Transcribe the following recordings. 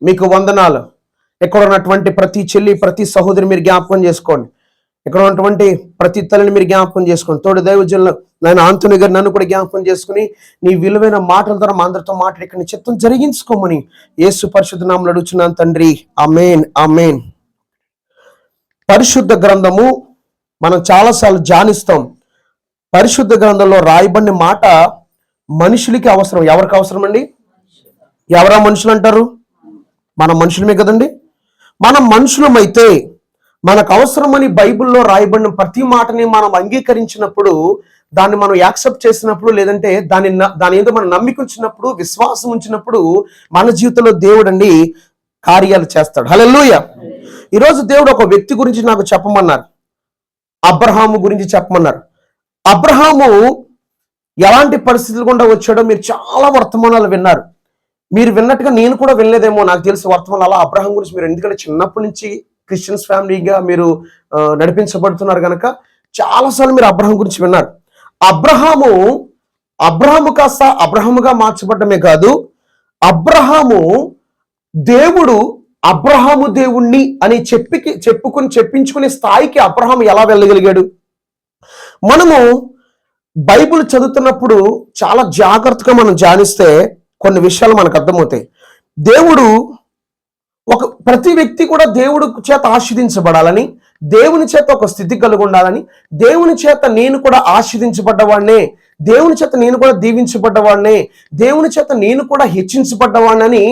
మీకు వందనాలు. ఇక్కడ ఉన్నటువంటి ప్రతి చెల్లి, ప్రతి సహోదరి మీరు జ్ఞాపకం చేసుకోండి. ఇక్కడ ఉన్నటువంటి ప్రతి తల్లిని మీరు జ్ఞాపకం చేసుకోండి. తోడు దైవజనులు నాయన ఆంటోనీ గారు నన్ను కూడా జ్ఞాపకం చేసుకుని నీ విలువైన మాటల ద్వారా మా అందరితో మాట్లాడి ఇక్కడ నీ చిత్తం జరిగించుకోమని యేసు పరిశుద్ధ నామములో అడుగుచున్నాను తండ్రి. ఆమేన్, ఆమేన్. పరిశుద్ధ గ్రంథము మనం చాలాసార్లు ధ్యానిస్తాం. పరిశుద్ధ గ్రంథంలో రాయబడిన మాట మనుషులకి అవసరం. ఎవరికి అవసరం అండి? ఎవరా మనుషులు అంటారు? మనం మనుషులమే కదండి. మనం మనుషులమైతే మనకు అవసరమని బైబిల్లో రాయబడిన ప్రతి మాటని మనం అంగీకరించినప్పుడు, దాన్ని మనం యాక్సెప్ట్ చేసినప్పుడు, లేదంటే దాని ఏదో మనం నమ్మిక ఉంచినప్పుడు, విశ్వాసం ఉంచినప్పుడు మన జీవితంలో దేవుడు అండి కార్యాలు చేస్తాడు. హల్లెలూయా. ఈరోజు దేవుడు ఒక వ్యక్తి గురించి నాకు చెప్పమన్నారు. అబ్రహాము గురించి చెప్పమన్నారు. అబ్రహాము ఎలాంటి పరిస్థితులు గుండా వచ్చాడో మీరు చాలా వర్తమానాలు విన్నారు. మీరు విన్నట్టుగా నేను కూడా వినలేదేమో నాకు తెలిసి వర్తమానాలు. అలా అబ్రహాం గురించి మీరు, ఎందుకంటే చిన్నప్పటి నుంచి క్రిస్టియన్స్ ఫ్యామిలీగా మీరు నడిపించబడుతున్నారు కనుక చాలాసార్లు మీరు అబ్రహాం గురించి విన్నారు. అబ్రహాము కాస్త అబ్రహాముగా మార్చబడ్డమే కాదు, అబ్రహాము దేవుడు అబ్రహాము దేవుణ్ణి అని చెప్పించుకునే స్థాయికి అబ్రహాము ఎలా వెళ్ళగలిగాడు? మనము బైబిల్ చదువుతున్నప్పుడు చాలా జాగ్రత్తగా మనం ధ్యానిస్తే కొన్ని విషయాలు మనకు అర్థమవుతాయి. దేవుడు ప్రతి వ్యక్తి కూడా దేవుడి చేత ఆశీర్వదించబడాలని, దేవుని చేత ఒక స్థితి కలిగి ఉండాలని, దేవుని చేత నేను కూడా ఆశీర్వదించబడ్డవాడినే, దేవుని చేత నేను కూడా దీవించబడ్డవాడినే, దేవుని చేత నేను కూడా హెచ్చించబడ్డవాడిని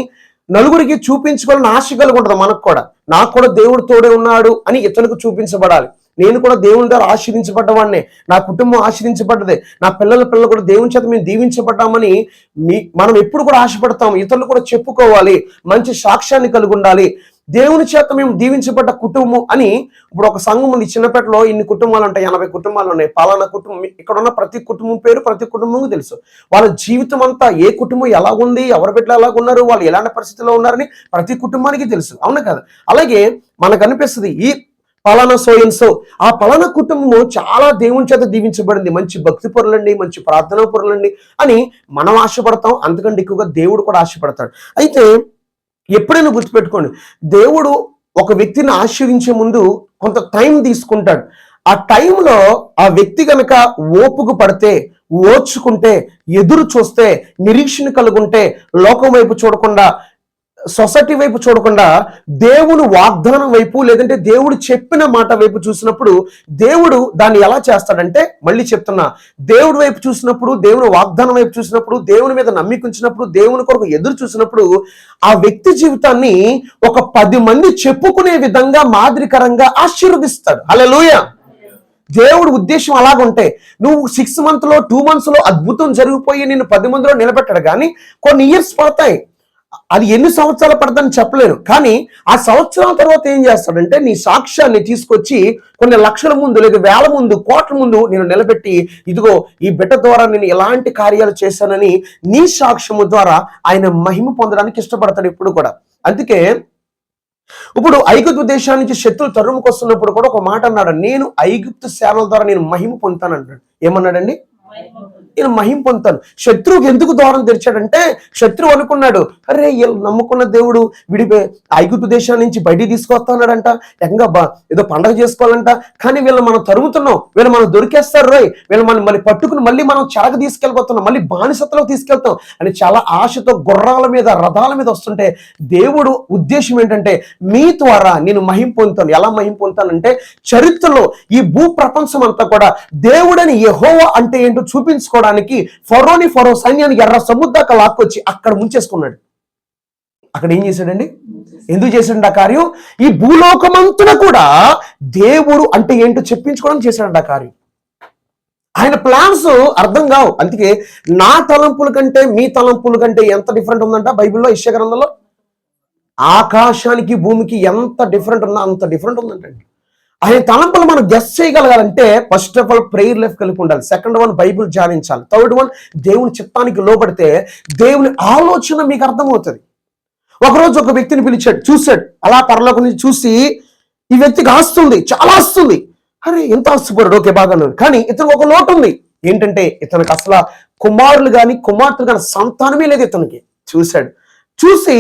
నలుగురికి చూపించుకోవాలని ఆశ కలిగి ఉంటుంది మనకు కూడా. నాకు కూడా దేవుడు తోడే ఉన్నాడు అని ఇతనికి చూపించబడాలి. నేను కూడా దేవుని ద్వారా ఆశీర్వించబడ్డవాడినే, నా కుటుంబం ఆశీర్వించబడ్డదే, నా పిల్లలు కూడా దేవుని చేత మేము దీవించబడ్డామని మనం ఎప్పుడు కూడా ఆశపడతాం. ఇతరులు కూడా చెప్పుకోవాలి, మంచి సాక్ష్యాన్ని కలిగి ఉండాలి, దేవుని చేత మేము దీవించబడ్డ కుటుంబం అని. ఇప్పుడు ఒక సంఘం ఉంది, చిన్నపేటలో ఇన్ని కుటుంబాలు ఉంటాయి, 80 కుటుంబాలు ఉన్నాయి. పలానా కుటుంబం, ఇక్కడ ఉన్న ప్రతి కుటుంబం పేరు ప్రతి కుటుంబం తెలుసు. వాళ్ళ జీవితం అంతా ఏ కుటుంబం ఎలా ఉంది, ఎవరి బిడ్డలు ఎలాగున్నారు, వాళ్ళు ఎలాంటి పరిస్థితిలో ఉన్నారని ప్రతి కుటుంబానికి తెలుసు. అవును కదా? అలాగే మనకు అనిపిస్తుంది ఈ పలానా సోయన్సో, ఆ పలానా కుటుంబము చాలా దేవుని చేత దీవించబడింది, మంచి భక్తి పరులండి, మంచి ప్రార్థనా పరులండి అని మనం ఆశపడతాం. అంతకంటే ఎక్కువగా దేవుడు కూడా ఆశపడతాడు. అయితే ఎప్పుడైనా గుర్తుపెట్టుకోండి, దేవుడు ఒక వ్యక్తిని ఆశీర్వించే ముందు కొంత టైం తీసుకుంటాడు. ఆ టైంలో ఆ వ్యక్తి కనుక ఓపుకు పడితే, ఓర్చుకుంటే, ఎదురు చూస్తే, నిరీక్షణ కలుగుంటే, లోకం వైపు చూడకుండా, సొసైటీ వైపు చూడకుండా దేవుని వాగ్దానం వైపు, లేదంటే దేవుడు చెప్పిన మాట వైపు చూసినప్పుడు దేవుడు దాన్ని ఎలా చేస్తాడంటే, మళ్ళీ చెప్తున్నా, దేవుడి వైపు చూసినప్పుడు, దేవుని వాగ్దానం వైపు చూసినప్పుడు, దేవుని మీద నమ్మికుంచినప్పుడు, దేవుని కొరకు ఎదురు చూసినప్పుడు ఆ వ్యక్తి జీవితాన్ని ఒక 10 మంది చెప్పుకునే విధంగా మాదిరికరంగా ఆశీర్వదిస్తాడు. హల్లెలూయా. దేవుడు ఉద్దేశం అలాగుంటే నువ్వు 6 మంత్లో 2 మంత్స్లో అద్భుతం జరిగిపోయి నిన్ను 10 మందిలో నిలబెట్టాడు. కానీ కొన్ని ఇయర్స్ పడతాయి, అది ఎన్ని సంవత్సరాలు పడదని చెప్పలేను. కానీ ఆ సంవత్సరాల తర్వాత ఏం చేస్తాడంటే నీ సాక్ష్యాన్ని తీసుకొచ్చి కొన్ని లక్షల ముందు, లేదా వేల ముందు, కోట్ల ముందు నేను నిలబెట్టి, ఇదిగో ఈ బిడ్డ ద్వారా నేను ఎలాంటి కార్యాలు చేశానని నీ సాక్ష్యము ద్వారా ఆయన మహిమ పొందడానికి ఇష్టపడతాడు ఎప్పుడు కూడా. అందుకే ఇప్పుడు ఐగుప్తు దేశాన్ని నుంచి శత్రులు తరుముకొస్తున్నప్పుడు కూడా ఒక మాట అన్నాడు, నేను ఐగుప్తు సేనల ద్వారా నేను మహిమ పొందుతాను అంటాడు. ఏమన్నాడండి? నేను మహిమ పొందుతాను. శత్రువుకి ఎందుకు ద్వారం తెరిచాడంటే, శత్రువు అనుకున్నాడు, అరే నమ్ముకున్న దేవుడు ఐగుప్తు దేశం నుంచి బయటికి తీసుకొస్తాడంట, ఏకంగా ఏదో పండగ చేసుకోవాలంట, కానీ వీళ్ళని మనం తరుముతున్నాం, వీళ్ళు మనం దొరికేస్తారు రోయ్, వీళ్ళు మనం మళ్ళీ పట్టుకుని మళ్ళీ మనం చెరగ తీసుకెళ్ళిపోతున్నాం, మళ్ళీ బానిసత్తులోకి తీసుకెళ్తాం అని చాలా ఆశతో గుర్రాల మీద, రథాల మీద వస్తుంటే దేవుడు ఉద్దేశం ఏంటంటే, మీ ద్వారా నేను మహిమ పొందుతాను. ఎలా మహిమ పొందుతానంటే, చరిత్రలో ఈ భూ ప్రపంచం అంతా కూడా దేవుడని యెహోవా అంటే ఏంటో చూపించుకోవడానికి ఫరో సైన్యానికి ఎర్ర సముద్రాక లాక్కొచ్చి అక్కడ ముంచేసుకున్నాడు. అక్కడ ఏం చేశాడండి? ఎందుకు చేశాడు ఆ కార్యం? ఈ భూలోకమంతున కూడా దేవుడు అంటే ఏంటో చెప్పించుకోవడం చేశాడు ఆ కార్యం. ఆయన ప్లాన్స్ అర్థం కావు. అందుకే నా తలంపుల కంటే మీ తలంపుల కంటే ఎంత డిఫరెంట్ ఉందంట బైబిల్లో, యెషయా గ్రంథంలో. ఆకాశానికి భూమికి ఎంత డిఫరెంట్ ఉందో అంత డిఫరెంట్ ఉందంటండి. ఆయన తలంపులు మనం గెస్ చేయగలగాలంటే first of all prayer life కలిగి ఉండాలి. సెకండ్ వన్ బైబిల్ ధ్యానించాలి. థర్డ్ వన్ దేవుని చిత్తానికి లోబడితే దేవుని ఆలోచన మీకు అర్థమవుతుంది. ఒకరోజు ఒక వ్యక్తిని పిలిచాడు, చూశాడు, అలా పరలోకం నుంచి చూసి ఈ వ్యక్తికి ఆస్తుంది, చాలా ఆస్తుంది. అరే ఎంత ఆస్తుపరుడు, ఓకే బాగా. కానీ ఇతనికి ఒక లోటు ఉంది. ఏంటంటే ఇతనికి అసలు కుమారులు కానీ కుమార్తెలు కానీ సంతానమే లేదు ఇతనికి. చూశాడు, చూసి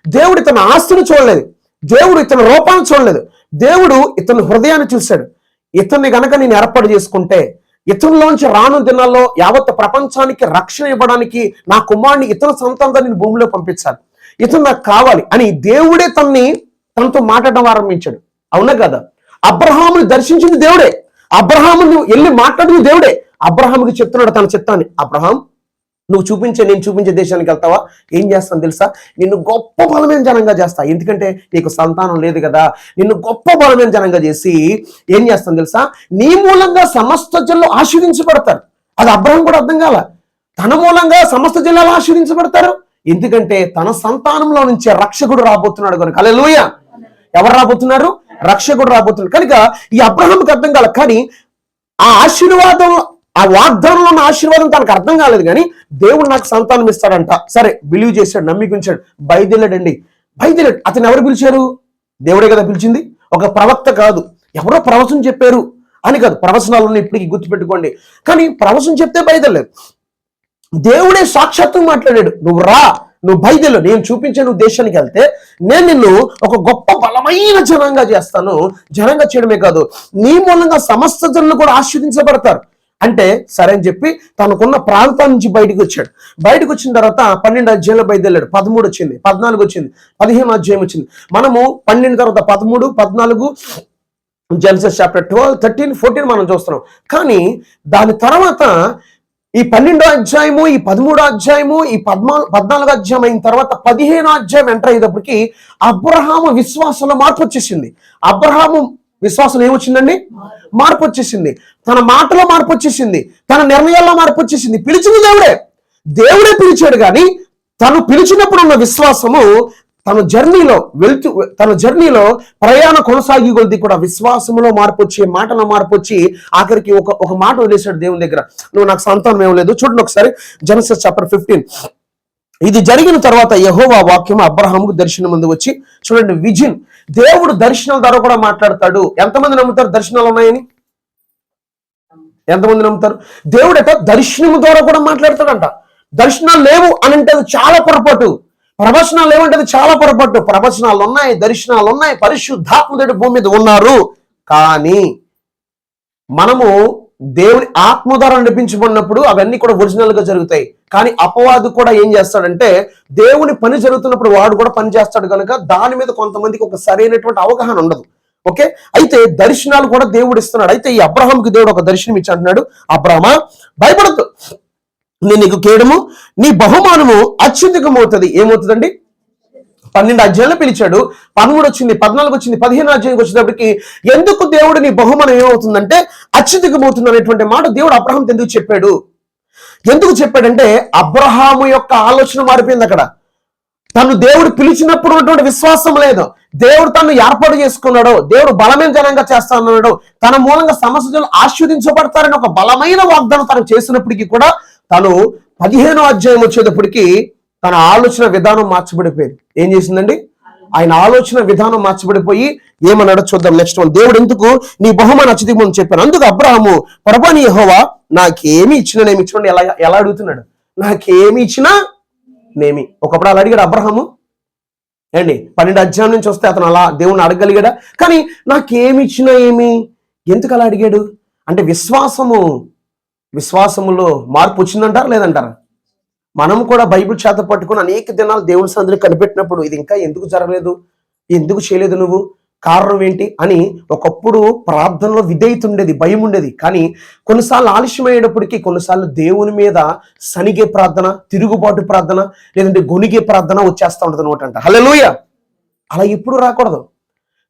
దేవుడు ఇతని ఆస్తిని చూడలేదు, దేవుడు ఇతని రూపాన్ని చూడలేదు, దేవుడు ఇతని హృదయాన్ని చూశాడు. ఇతన్ని గనక నేను ఏర్పాటు చేసుకుంటే ఇతనిలోంచి రాను దినాల్లో యావత్ ప్రపంచానికి రక్షణ ఇవ్వడానికి నా కుమారుని ఇతని సంతానంతో నేను భూమిలో పంపించాలి, ఇతను నాకు కావాలి అని దేవుడే తనతో మాట్లాడడం ఆరంభించాడు. అవునా కదా? అబ్రహాముని దర్శించింది దేవుడే, అబ్రహామును వెళ్ళి మాట్లాడింది దేవుడే. అబ్రహాముకి చెప్తున్నాడు తన చిత్తాన్ని, అబ్రహాం నువ్వు నేను చూపించే దేశానికి వెళ్తావా? ఏం చేస్తాను తెలుసా? నిన్ను గొప్ప బలమైన జనంగా చేస్తా, ఎందుకంటే నీకు సంతానం లేదు కదా. నిన్ను గొప్ప బలమైన జనంగా చేసి ఏం చేస్తాను తెలుసా? నీ మూలంగా సమస్త జనులు ఆశీర్వదించబడతారు. అది అబ్రహాం కూడా అర్థం కాల. తన మూలంగా సమస్త జనులు ఆశీర్వదించబడతారు, ఎందుకంటే తన సంతానంలో నుంచే రక్షకుడు రాబోతున్నాడు కనుక. హల్లెలూయా! ఎవరు రాబోతున్నారు? రక్షకుడు రాబోతున్నాడు కనుక ఈ అబ్రహాంకి అర్థం కాల. కానీ ఆ ఆశీర్వాదం, ఆ వాగ్దానంలో ఉన్న ఆశీర్వాదం తనకు అర్థం కాలేదు. కానీ దేవుడు నాకు సంతానం ఇస్తాడంట, సరే బిలీవ్ చేశాడు, నమ్మికుంచాడు, బయలుదేరాడండి. అతను ఎవరు పిలిచారు? దేవుడే కదా పిలిచింది, ఒక ప్రవక్త కాదు, ఎవరో ప్రవచనం చెప్పారు అని కాదు. ప్రవచనాలను ఇప్పటికి గుర్తుపెట్టుకోండి. కానీ ప్రవచనం చెప్తే బయలుదేరలేదు, దేవుడే సాక్షాత్తు మాట్లాడాడు, నువ్వు బయలుదేరు, నేను చూపించే నువ్వు దేశానికి వెళ్తే నేను నిన్ను ఒక గొప్ప బలమైన జనంగా చేస్తాను. జనంగా చేయడమే కాదు, నీ మూలంగా సమస్త జనులు కూడా ఆశీర్వదించబడతారు అంటే సరే అని చెప్పి తనకున్న ప్రాంతం నుంచి బయటకు వచ్చాడు. బయటకు వచ్చిన తర్వాత 12 అధ్యాయంలో బయలుదేరాడు. 13 వచ్చింది, 14 వచ్చింది, 15 అధ్యాయం వచ్చింది. మనము 12 తర్వాత 13, 14 జెనసిస్ చాప్టర్ 12, 13, 14 మనం చూస్తున్నాం. కానీ దాని తర్వాత ఈ 12వ అధ్యాయము, ఈ 13వ అధ్యాయము, ఈ 14వ అధ్యాయం అయిన తర్వాత 15వ అధ్యాయం ఎంటర్ అయ్యేటప్పటికి అబ్రహాము విశ్వాసంలో మార్పు వచ్చేసింది. అబ్రహాము విశ్వాసం ఏమొచ్చిందండి? మార్పు వచ్చేసింది. తన మాటలో మార్పు వచ్చేసింది, తన నిర్ణయాల్లో మార్పు వచ్చేసింది. పిలిచింది దేవుడే పిలిచాడు. కానీ తను పిలిచినప్పుడు ఉన్న విశ్వాసము తన జర్నీలో ప్రయాణ కొనసాగి కొద్ది కూడా విశ్వాసంలో మార్పు వచ్చి, మాటలో మార్పు వచ్చి, ఆఖరికి ఒక మాట వదిలేశాడు దేవుని దగ్గర, నువ్వు నాకు సంతానం ఏం లేదు. చూడండి ఒకసారి జెనసిస్ చాప్టర్ 15. ఇది జరిగిన తర్వాత యెహోవా వాక్యం అబ్రహాముకు దర్శనం ముందు వచ్చి, చూడండి విజన్, దేవుడు దర్శనాల ద్వారా కూడా మాట్లాడతాడు. ఎంతమంది నమ్ముతారు దర్శనాలు ఉన్నాయని? ఎంతమంది నమ్ముతారు? దేవుడట దర్శనం ద్వారా కూడా మాట్లాడతాడంట. దర్శనాలు లేవు అని అంటే అది చాలా పొరపాటు. ప్రవచనాలు లేవంటే అది చాలా పొరపాటు. ప్రవచనాలు ఉన్నాయి, దర్శనాలు ఉన్నాయి, పరిశుద్ధాత్ముడు భూమి మీద ఉన్నారు. కానీ మనము దేవుని ఆత్మ ద్వారా నడిపించబడినప్పుడు అవన్నీ కూడా ఒరిజినల్ గా జరుగుతాయి. కానీ అపవాదు కూడా ఏం చేస్తాడంటే దేవుని పని జరుగుతున్నప్పుడు వాడు కూడా పని చేస్తాడు కనుక దాని మీద కొంతమందికి ఒక సరైనటువంటి అవగాహన ఉండదు. ఓకే, అయితే దర్శనాలు కూడా దేవుడు ఇస్తున్నాడు. అయితే ఈ అబ్రహాంకి దేవుడు ఒక దర్శనం ఇచ్చి అంటున్నాడు, అబ్రహమా భయపడద్దు, నేను నీకు కేడము, నీ బహుమానము అత్యధికమవుతుంది. ఏమవుతుందండి? 12 అధ్యాయంలో పిలిచాడు, 13 వచ్చింది, 14 వచ్చింది, 15 అధ్యాయం వచ్చేటప్పటికి ఎందుకు దేవుడు నీ బహుమానం ఏమవుతుందంటే అత్యధికమవుతుంది అనేటువంటి మాట దేవుడు అబ్రహాం ఎందుకు చెప్పాడంటే అబ్రహాము యొక్క ఆలోచన మారిపోయింది. అక్కడ తను దేవుడు పిలిచినప్పుడు ఉన్నటువంటి విశ్వాసం లేదు, దేవుడు తను ఏర్పాటు చేసుకున్నాడు, దేవుడు బలమైన జనంగా చేస్తా అన్నాడు, తన మూలంగా సమస్యలు ఆశీర్వదించబడతారని ఒక బలమైన వాగ్దానం తను చేసినప్పటికీ కూడా తను 15వ అధ్యాయం వచ్చేటప్పటికి తన ఆలోచన విధానం మార్చబడిపోయింది. ఏం చేసిందండి? ఆయన ఆలోచన విధానం మార్చబడిపోయి ఏమన్నాడో చూద్దాం. నెక్స్ట్ వన్, దేవుడు ఎందుకు నీ బహుమానం అత్యధికమని చెప్పాను. అందుకు అబ్రహాము, ప్రభువా నీ యెహోవా నాకేమి ఇచ్చినా చూడండి ఎలా అడుగుతున్నాడు, నాకేమి ఇచ్చినా నేమి. ఒకప్పుడు అలా అడిగాడు అబ్రహాము అండి. 12 అధ్యాయం నుంచి వస్తే అతను అలా దేవుణ్ణి అడగలిగాడా? కానీ నాకేమి ఇచ్చినా ఏమి, ఎందుకు అలా అడిగాడు అంటే విశ్వాసములో మార్పు వచ్చిందంటారా లేదంటారా? మనం కూడా బైబిల్ చేత పట్టుకుని అనేక దినాలు దేవుని సన్నిధిలో కనిపెట్టినప్పుడు ఇది ఇంకా ఎందుకు జరగలేదు, ఎందుకు చేయలేదు నువ్వు, కారణం ఏంటి అని ఒకప్పుడు ప్రార్థనలో విధేయత ఉండేది, భయం ఉండేది. కానీ కొన్నిసార్లు ఆలస్యం అయ్యేటప్పటికీ కొన్నిసార్లు దేవుని మీద సనిగే ప్రార్థన, తిరుగుబాటు ప్రార్థన, లేదంటే గొనిగే ప్రార్థన వచ్చేస్తా ఉంటుంది నోటంట. హల్లెలూయా! అలా ఎప్పుడు రాకూడదు.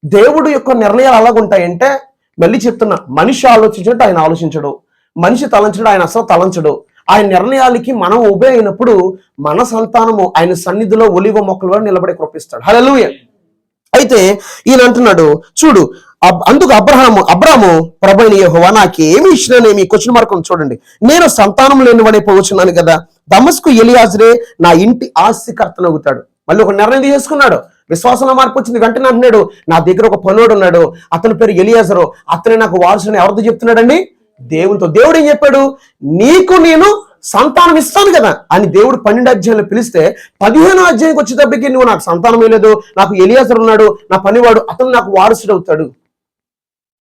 దేవుడు యొక్క నిర్ణయాలు అలాగుంటాయంటే, మళ్ళీ చెప్తున్నా, మనిషి ఆలోచించినట్టు ఆయన ఆలోచించడు, మనిషి తలంచడు ఆయన అసలు తలంచడు. ఆయన నిర్ణయాలకి మనం ఒబే అయినప్పుడు మన సంతానము ఆయన సన్నిధిలో ఒలివ మొక్కలు నిలబడి కృపిస్తాడు. హల్లెలూయా! అయితే ఈయన అంటున్నాడు, చూడు, అందుకు అబ్రాము ప్రభువైన యెహోవా నాకేమి ఇచ్చినానేమి, క్వశ్చన్ మార్క్ చూడండి, నేను సంతానం లేనివాడే పోవచ్చున్నాను కదా, దమస్కు ఎలియాజరే నా ఇంటి ఆస్తికర్తనవుతాడు. మళ్ళీ ఒక నిర్ణయం తీసుకున్నాడు, విశ్వాసంలో మార్పు వచ్చింది. వెంటనే అంటున్నాడు, నా దగ్గర ఒక పనుడు ఉన్నాడు, అతని పేరు ఎలియాజరు, అతనే నాకు వారసుని. ఎవరితో చెప్తున్నాడండి? దేవునితో. దేవుడు ఏం చెప్పాడు? నీకు నేను సంతానం ఇస్తాను కదా అని దేవుడు 12 అధ్యాయంలో పిలిస్తే 15 అధ్యాయంకి వచ్చేటప్పటికి నువ్వు నాకు సంతానం లేదు, నాకు ఎలియాజరు ఉన్నాడు, నా పనివాడు, అతను నాకు వారసుడు అవుతాడు.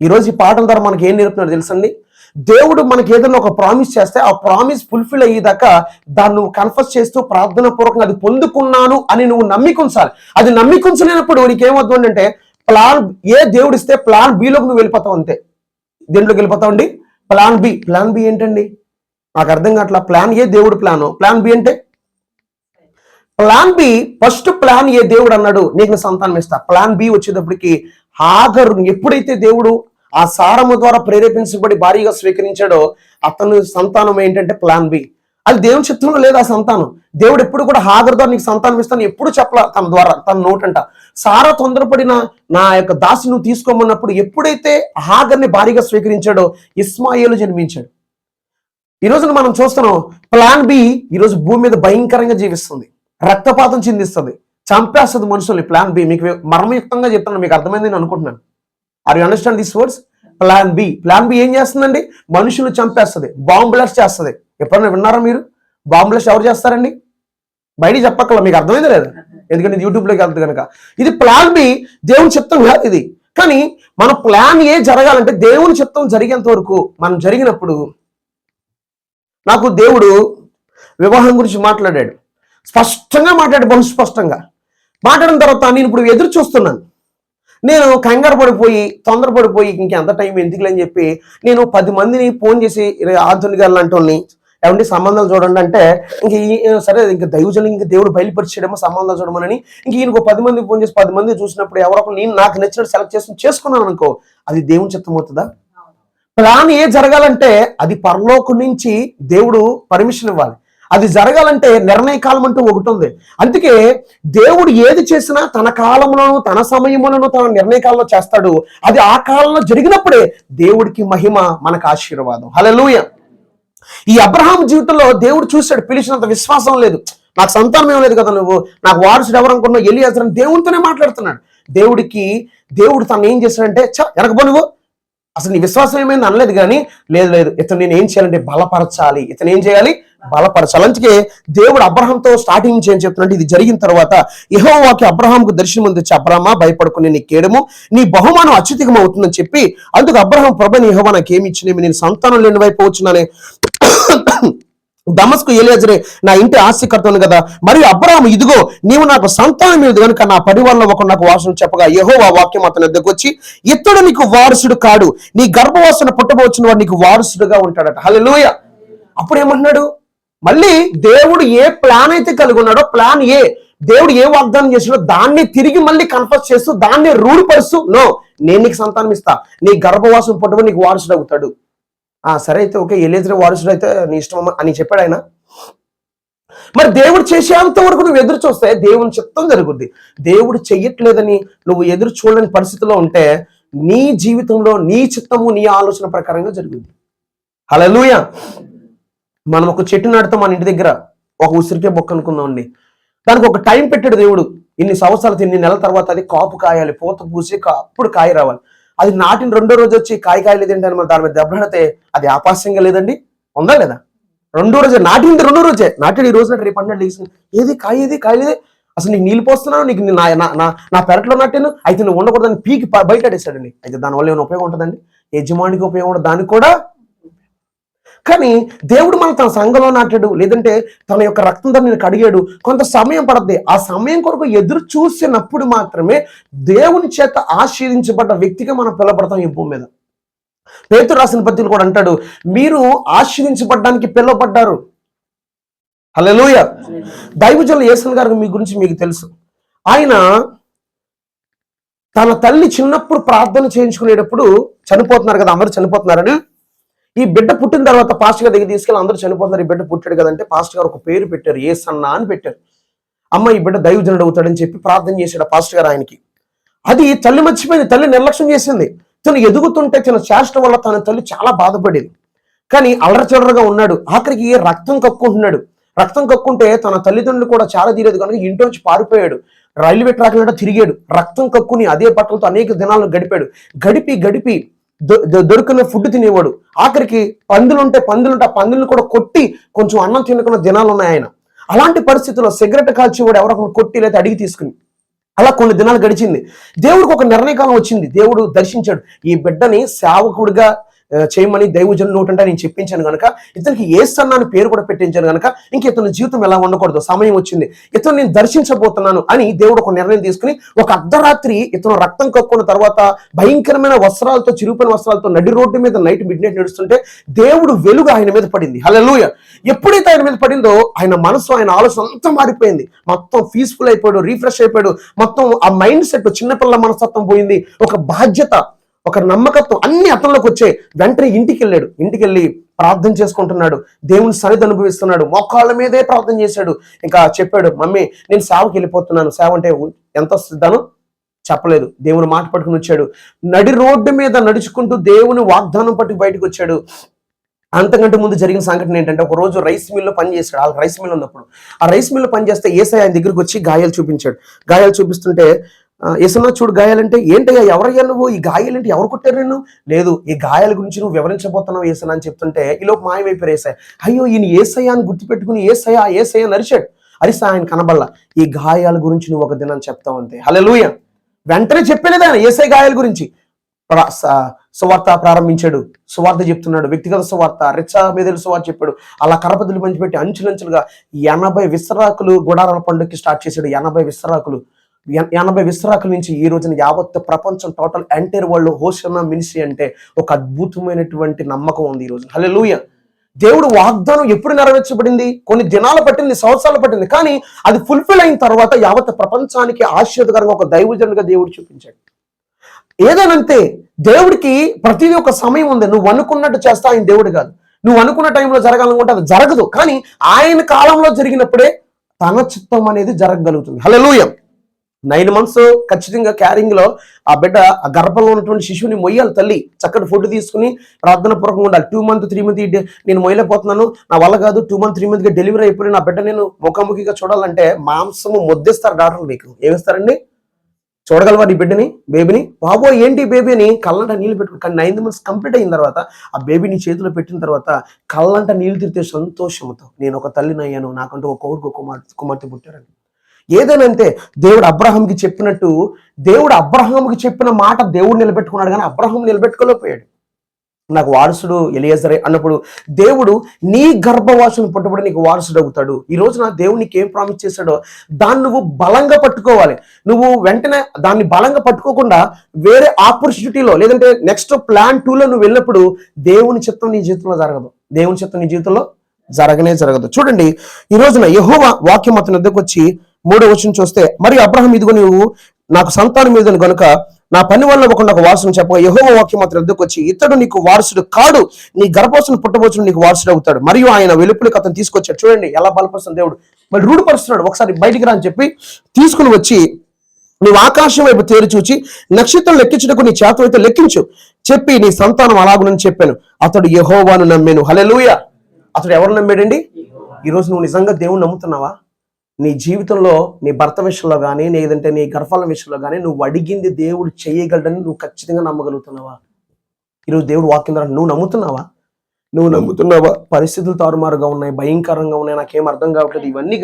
ఈరోజు ఈ పాఠం ద్వారా మనకి ఏం నేర్పుతున్నాడు తెలుసండి? దేవుడు మనకి ఏదైనా ఒక ప్రామిస్ చేస్తే ఆ ప్రామిస్ ఫుల్ఫిల్ అయ్యేదాకా దాన్ని నువ్వు కన్ఫర్స్ చేస్తూ ప్రార్థన పూర్వకంగా అది పొందుకున్నాను అని నువ్వు నమ్మికుంచాలి. అది నమ్మికుంచలేనప్పుడు నీకేమవుతుంది అంటే ప్లాన్ ఏ దేవుడు ఇస్తే ప్లాన్ బిలోకి నువ్వు వెళ్ళిపోతావు. అంతే. దేంట్లోకి వెళ్ళిపోతావు అండి? Plan B. ప్లాన్ బి ఏంటండి? నాకు అర్థం కావట్లా. ప్లాన్ ఏ దేవుడు ప్లాను, ప్లాన్ బి అంటే plan B. First plan A దేవుడు అన్నాడు నీకు సంతానం ఇస్తా. ప్లాన్ బి వచ్చేటప్పటికి హాగరు ఎప్పుడైతే దేవుడు ఆ సారము ద్వారా ప్రేరేపించబడి భారీగా స్వీకరించాడో అతను సంతానం ఏంటంటే ప్లాన్ బి. అది దేవుని చిత్తంలో లేదు ఆ సంతానం. దేవుడు ఎప్పుడు కూడా హాగరు ద్వారా నీకు సంతానం ఇస్తాను ఎప్పుడు చెప్పలా తన ద్వారా, తన నోటంట. సారా తొందరపడిన నా యొక్క దాసి నువ్వు తీసుకోమన్నప్పుడు ఎప్పుడైతే హాగర్ని భారీగా స్వీకరించాడో ఇస్మాయిలు జన్మించాడు. ఈ రోజున మనం చూస్తున్నాం ప్లాన్ బి ఈరోజు భూమి మీద భయంకరంగా జీవిస్తుంది, రక్తపాతం చిందిస్తుంది, చంపేస్తుంది మనుషుల్ని. ప్లాన్ బి మీకు మర్మయుక్తంగా చెప్తున్నాను, మీకు అర్థమైంది నేను అనుకుంటున్నాను. Are you understand this words? Plan B. Plan B ఏం చేస్తుందండి? మనుషులు చంపేస్తుంది, బాంబ్ బ్లాస్ట్ చేస్తుంది. ఎప్పుడైనా విన్నారా మీరు? బాంబ్ బ్లాస్ట్ ఎవరు చేస్తారండి? బయట చెప్పక్కల, మీకు అర్థమైంది లేదు, ఎందుకంటే ఇది యూట్యూబ్లోకి వెళ్తుంది కనుక. ఇది ప్లాన్ బి, దేవుని చిత్తం కాదు ఇది. కానీ మన ప్లాన్ ఏ జరగాలంటే దేవుని చిత్తం జరిగేంత వరకు మనం జరిగినప్పుడు, నాకు దేవుడు వివాహం గురించి మాట్లాడాడు, స్పష్టంగా మాట్లాడు, బహు స్పష్టంగా మాట్లాడిన తర్వాత నేను ఇప్పుడు ఎదురు చూస్తున్నాను. నేను కంగారు పడిపోయి తొందరపడిపోయి ఇంకెంత టైం ఎందుకులే అని చెప్పి నేను 10 మందిని ఫోన్ చేసి ఆధునిక గారు లాంటి వాళ్ళని ఏమంటే సంబంధాలు చూడండి అంటే సరే ఇంకా దైవజనం ఇంకా దేవుడు బయలుపరిచేయడమో సంబంధాలు చూడమని ఈయనకు 10 మందికి ఫోన్ చేసి 10 మంది చూసినప్పుడు ఎవరో నేను నాకు నచ్చినట్టు సెలెక్ట్ చేసుకున్నాను అనుకో, అది దేవుని చిత్తం అవుతుందా? ప్లాన్ ఏ జరగాలంటే అది పరలోకం నుంచి దేవుడు పర్మిషన్ ఇవ్వాలి. అది జరగాలంటే నిర్ణయ కాలం అంటూ ఒకటి ఉంది. అందుకే దేవుడు ఏది చేసినా తన కాలంలోనూ తన సమయంలోనూ తన నిర్ణయ కాలంలో చేస్తాడు. అది ఆ కాలంలో జరిగినప్పుడే దేవుడికి మహిమ, మనకు ఆశీర్వాదం. హల్లెలూయా. ఈ అబ్రహాం జీవితంలో దేవుడు చూశాడు, పిలిచినంత విశ్వాసం లేదు. నాకు సంతానం ఏం లేదు కదా, నువ్వు నాకు వారసుడు ఎవరు అనుకున్నావు? ఎలియాజరు అని దేవునితోనే మాట్లాడుతున్నాడు. దేవుడు తను ఏం చేశాడంటే వెనకపో నువ్వు అసలు నీ విశ్వాసం ఏమైంది అనలేదు, కానీ లేదు ఇతను నేను ఏం చేయాలంటే బలపరచాలి, ఇతను ఏం చేయాలి? బలపరచాలి. అందుకే దేవుడు అబ్రహాంతో స్టార్టింగ్ నుంచి ఏం చెప్తున్నాడు? ఇది జరిగిన తర్వాత యెహోవాకి అబ్రహాంకు దర్శనం వచ్చి, అబ్రహామా భయపడుకుని నీ కేడము నీ బహుమానం అత్యధికం అవుతుందని చెప్పి, అందుకు అబ్రహాం ప్రభుని యెహోవా నాకు ఏమి ఇచ్చినేమి, నేను సంతానం లేని వైపు వచ్చినానే, దమస్కు ఎలియాజరే నా ఇంటి ఆస్తికర్తను కదా, మరియు అబ్రహాము ఇదిగో నీవు నాకు సంతానం లేదు కనుక నా పరివారంలో ఒక నాకు వారసుడు చెప్పగా, యెహోవా వాక్యం అతని దగ్గరకు వచ్చి, ఇతడు నీకు వారసుడు కాడు, నీ గర్భవాసన పుట్టబోచిన వాడు నీకు వారసుడుగా ఉంటాడట. హల్లెలూయా. అప్పుడు ఏమన్నాడు? మళ్ళీ దేవుడు ఏ ప్లాన్ అయితే కలిగి ఉన్నాడో, ప్లాన్ ఏ దేవుడు ఏ వాగ్దానం చేసినో దాన్ని తిరిగి మళ్ళీ కన్ఫర్మ్ చేస్తూ దాన్ని రూఢిపరుస్తూ, నో నేను నీకు సంతానం ఇస్తా, నీ గర్భవాసం పుట్టబడి నీకు వారసుడు అవుతాడు. సరే అయితే ఓకే, ఎలియాజరు వారసుడు అయితే నీ ఇష్టం అని చెప్పాడు ఆయన. మరి దేవుడు చేసేంత వరకు నువ్వు ఎదురు చూస్తే దేవుని చిత్తం జరుగుద్ది. దేవుడు చెయ్యట్లేదని నువ్వు ఎదురు చూడలేని పరిస్థితిలో ఉంటే నీ జీవితంలో నీ చిత్తము నీ ఆలోచన ప్రకారంగా జరుగుద్ది. హల్లెలూయా. మనం ఒక చెట్టు నాటుతాం మన ఇంటి దగ్గర, ఒక ఉసిరికే బొక్క అనుకుందామండి. దానికి ఒక టైం పెట్టాడు దేవుడు, ఇన్ని సంవత్సరాలు ఇన్ని నెలల తర్వాత అది కాపు కాయాలి, పూత పూసి అప్పుడు కాయ రావాలి. అది నాటిన 2వ రోజు వచ్చి కాయలేదు ఏంటని మనం దాని మీద దెబ్బలాడితే అది ఆపాస్యంగా లేదండి? ఉందా లేదా? 2వ రోజే నాటింది, 2వ రోజే నాటిడు. ఈ రోజు రేపు అన్నాడు లేచి, ఏది కాయలేదే, అసలు నీకు నీళ్ళు పోస్తున్నాను, నీకు నా పెరట్లో నాటాను, అయితే నువ్వు ఉండకూడదని పీకి బయటడేశాడండి. అయితే దానివల్ల ఏమైనా ఉపయోగం ఉంటుందండి? యజమానికి ఉపయోగం ఉంటుంది, దానికి కూడా. కానీ దేవుడు మనం తన సంఘంలో నాటాడు, లేదంటే తన యొక్క రక్తంతో నేను కడిగాడు, కొంత సమయం పడుతుంది. ఆ సమయం కొరకు ఎదురు చూసినప్పుడు మాత్రమే దేవుని చేత ఆశీర్వదించబడ్డ వ్యక్తిగా మనం పిలవబడతాం ఈ భూమి మీద. పేతురు రాసిన పత్రికలో కూడా అంటాడు, మీరు ఆశీర్వదించబడ్డానికి పిలువబడ్డారు. హల్లెలూయా. దైవజనులు యేసన్ గారు మీ గురించి మీకు తెలుసు. ఆయన తన తల్లి చిన్నప్పుడు ప్రార్థన చేయించుకునేటప్పుడు చనిపోతున్నారు కదా, అందరూ చనిపోతున్నారని, ఈ బిడ్డ పుట్టిన తర్వాత పాస్టర్ గారి దగ్గర తీసుకెళ్ళి అందరూ చనిపోతున్నారు, ఈ బిడ్డ పుట్టాడు కదంటే పాస్టర్ గారు ఒక పేరు పెట్టారు, యేసన్న అని పెట్టారు. అమ్మ ఈ బిడ్డ దైవజనుడు అవుతాడని చెప్పి ప్రార్థన చేశాడు పాస్టర్ గారు ఆయనకి. అది తల్లి మర్చిపోయింది, తల్లి నిర్లక్ష్యం చేసింది. తను ఎదుగుతుంటే తన చేష్ట వల్ల తన తల్లి చాలా బాధపడేది. కానీ అల్లరచిల్లరగా ఉన్నాడు, ఆఖరికి రక్తం కక్కుంటున్నాడు. రక్తం కక్కుంటే తన తల్లిదండ్రులు కూడా చాలా తీరేది కనుక ఇంట్లోంచి పారిపోయాడు, రైల్వే ట్రాక్ తిరిగాడు, రక్తం కక్కుని అదే బట్టలతో అనేక దినాలను గడిపాడు. గడిపి దొరికిన ఫుడ్ తినేవాడు. ఆఖరికి పందులుంటే ఆ పందులను కూడా కొట్టి కొంచెం అన్నం తినుకున్న దినాలు ఉన్నాయి ఆయన. అలాంటి పరిస్థితుల్లో సిగరెట్ కాల్చేవాడు ఎవరో కొట్టి లేదా అడిగి తీసుకుని. అలా కొన్ని దినాలు గడిచింది. దేవుడికి ఒక నిర్ణయకాలం వచ్చింది. దేవుడు దర్శించాడు, ఈ బిడ్డని సేవకుడిగా చేయమని దైవజనుడు నోటంటే నేను చెప్పించాను కనుక ఇతనికి యేసన్న అని పేరు కూడా పెట్టించాను కనుక ఇంక ఇతని జీవితం ఎలా ఉండకూడదు, సమయం వచ్చింది, ఇతను నేను దర్శించబోతున్నాను అని దేవుడు ఒక నిర్ణయం తీసుకుని ఒక అర్ధరాత్రి ఇతను రక్తం కక్కున్న తర్వాత భయంకరమైన వస్త్రాలతో, చిరుపైన వస్త్రాలతో నడి రోడ్డు మీద నైట్ మిడ్ నైట్ నడుస్తుంటే దేవుడు వెలుగు ఆయన మీద పడింది. హల్లెలూయా. ఎప్పుడైతే ఆయన మీద పడిందో ఆయన మనసు, ఆయన ఆలోచన అంతా మారిపోయింది. మొత్తం పీస్ఫుల్ అయిపోయాడు, రీఫ్రెష్ అయిపోయాడు. మొత్తం ఆ మైండ్ సెట్, చిన్నపిల్లల మనస్తత్వం పోయింది. ఒక బాధ్యత, ఒక నమ్మకత్వం అన్ని అతనిలోకి వచ్చాయి. వెంటనే ఇంటికి వెళ్ళాడు. ఇంటికి వెళ్ళి ప్రార్థన చేసుకుంటున్నాడు, దేవుని సన్నిధి అనుభవిస్తున్నాడు, మోకాళ్ళ మీదే ప్రార్థన చేశాడు. ఇంకా చెప్పాడు, మమ్మీ నేను సేవకి వెళ్ళిపోతున్నాను, సేవ అంటే ఎంత వస్తుందాను చెప్పలేదు. దేవుని మాట పట్టుకుని వచ్చాడు. నడి రోడ్డు మీద నడుచుకుంటూ దేవుని వాగ్దానం పట్టుకు బయటకు వచ్చాడు. అంతకంటే ముందు జరిగిన సంఘటన ఏంటంటే, ఒక రోజు రైస్ మిల్లో పనిచేస్తాడు. ఆ రైస్ మిల్ ఉన్నప్పుడు ఆ రైస్ మిల్లో పనిచేస్తే యేసయ్య ఆయన దగ్గరికి వచ్చి గాయాలు చూపించాడు. గాయాలు చూపిస్తుంటే, యేసన్న చూడు గాయాలంటే, ఏంటయ్యా ఎవరయ్యా నువ్వు, ఈ గాయాలంటే ఎవరు కొట్టారు నేను? లేదు, ఈ గాయాల గురించి నువ్వు వివరించబోతున్నావు యేసన్న అని చెప్తుంటే ఈలోపు మాయమైపోయారు యేసయ్య. అయ్యో ఈయన యేసయ్య అని గుర్తుపెట్టుకుని యేసయ్య నరిచాడు. అరిసా ఆయన కనబల్లా. ఈ గాయాల గురించి నువ్వు ఒక దినాన్ని చెప్తావు అంతే. హల్లెలూయా. వెంటనే చెప్పలేదు ఆయన యేసయ్య గాయాల గురించి. సువార్త ప్రారంభించాడు, సువార్త చెప్తున్నాడు, వ్యక్తిగత సువార్త, రిచ్చా మీద సువార్త చెప్పాడు. అలా కరపతులు పంచిపెట్టి అంచులంచులుగా 80 విస్తరాకులు గుడారాల పండుగకి స్టార్ట్ చేశాడు. 80 విస్తరాకుల నుంచి ఈ రోజున యావత్ ప్రపంచం, total entire world hosanna ministry అంటే ఒక అద్భుతమైనటువంటి నమ్మకం ఉంది ఈ రోజు. హల్లెలూయా. దేవుడు వాగ్దానం ఎప్పుడు నెరవేర్చబడింది? కొన్ని దినాలు పట్టింది, సంవత్సరాలు పట్టింది, కానీ అది ఫుల్ఫిల్ అయిన తర్వాత యావత్ ప్రపంచానికి ఆశీర్వాదకరంగా ఒక దైవజనుడిగా దేవుడు చూపించాడు. ఏదనంతే దేవుడికి ప్రతిదీ ఒక సమయం ఉంది. నువ్వు అనుకున్నట్టు చేస్తా ఆయన దేవుడు కాదు. నువ్వు అనుకున్న టైంలో జరగాలనుకుంటే అది జరగదు, కానీ ఆయన కాలంలో జరిగినప్పుడే తన చిత్తం అనేది జరగగలుగుతుంది. హల్లెలూయా. 9 months ఖచ్చితంగా క్యారింగ్ లో ఆ బిడ్డ ఆ గర్భంలో ఉన్నటువంటి శిశువుని మొయ్యాలి తల్లి. చక్కటి ఫుడ్ తీసుకుని ప్రార్థన పూర్వకంగా ఉండాలి. 2 months 3 months నేను మొయ్యలేకపోతున్నాను, నా వల్ల కాదు, 2 months 3 months డెలివరీ అయిపోయి నా బిడ్డ నేను ముఖాముఖిగా చూడాలంటే మాంసము ముద్దిస్తారు డాక్టర్లు. మీకు ఏమిస్తారండి? చూడగలవా నీ బిడ్డని, బేబీని? బాబో ఏంటి బేబీ అని కళ్ళంట నీళ్ళు పెట్టుకుని, కానీ 9 months కంప్లీట్ అయిన తర్వాత ఆ బేబీని చేతిలో పెట్టిన తర్వాత కళ్ళంట నీళ్ళు తిరితే సంతోషంతో నేను ఒక తల్లిని అయ్యాను, నాకంటూ ఒక కొడుకు కుమార్తె పుట్టారని. ఏదనంటే దేవుడు అబ్రహాంకి చెప్పినట్టు, దేవుడు అబ్రహాంకి చెప్పిన మాట దేవుడు నిలబెట్టుకున్నాడు, కానీ అబ్రహాం నిలబెట్టుకోలేకపోయాడు. నాకు వారసుడు ఎలియజరే అన్నప్పుడు దేవుడు నీ గర్భవాసుని పుట్టబడి నీకు వారసుడు అవుతాడు. ఈ రోజున దేవుడు నీకు ఏం ప్రామిస్ చేశాడో దాన్ని నువ్వు బలంగా పట్టుకోవాలి. నువ్వు వెంటనే దాన్ని బలంగా పట్టుకోకుండా వేరే ఆపర్చునిటీలో, లేదంటే నెక్స్ట్ ప్లాన్ 2లో నువ్వు వెళ్ళినప్పుడు దేవుని చిత్తం నీ జీవితంలో జరగదు. దేవుని చిత్తం నీ జీవితంలో జరగదు. చూడండి, ఈ రోజున యెహోవా వాక్యం అతని వద్దకు వచ్చి 3వ వచనం చూస్తే, మరి అబ్రహాం ఇదిగో నువ్వు నాకు సంతానం మీద కనుక నా పని వల్ల ఒక వారసుని చెప్పగా యెహోవా వాక్యం అతని వద్దకు వచ్చి, ఇతడు నీకు వారసుడు కాడు, నీ గర్భవసును పుట్టబోచును నీకు వారసుడు అవుతాడు. మరియు ఆయన వెలుపలికి అతను తీసుకొచ్చాడు. చూడండి ఎలా బలపరుస్తుంది దేవుడు. మళ్ళీ రూఢపరుస్తున్నాడు. ఒకసారి బయటికి రా అని చెప్పి తీసుకుని వచ్చి, నువ్వు ఆకాశం వైపు తేరి చూచి నక్షత్రం లెక్కించుటకు నీ చేతనైతే లెక్కించు చెప్పి నీ సంతానం అలాగునని చెప్పాను. అతడు యెహోవాను నమ్మాను. హల్లెలూయా. అతడు ఎవరు నమ్మాడండి? ఈరోజు నువ్వు నిజంగా దేవుని నమ్ముతున్నావా? నీ జీవితంలో నీ భర్త విషయంలో కానీ, లేదంటే నీ గర్భాల విషయంలో కానీ నువ్వు అడిగింది దేవుడు చేయగలడని నువ్వు ఖచ్చితంగా నమ్మగలుగుతున్నావా? ఈరోజు దేవుడు వాక్యం ద్వారా నువ్వు నమ్ముతున్నావా? పరిస్థితులు తారుమారుగా ఉన్నాయి, భయంకరంగా ఉన్నాయి, నాకేం అర్థం కావట్లేదు, ఇవన్నీ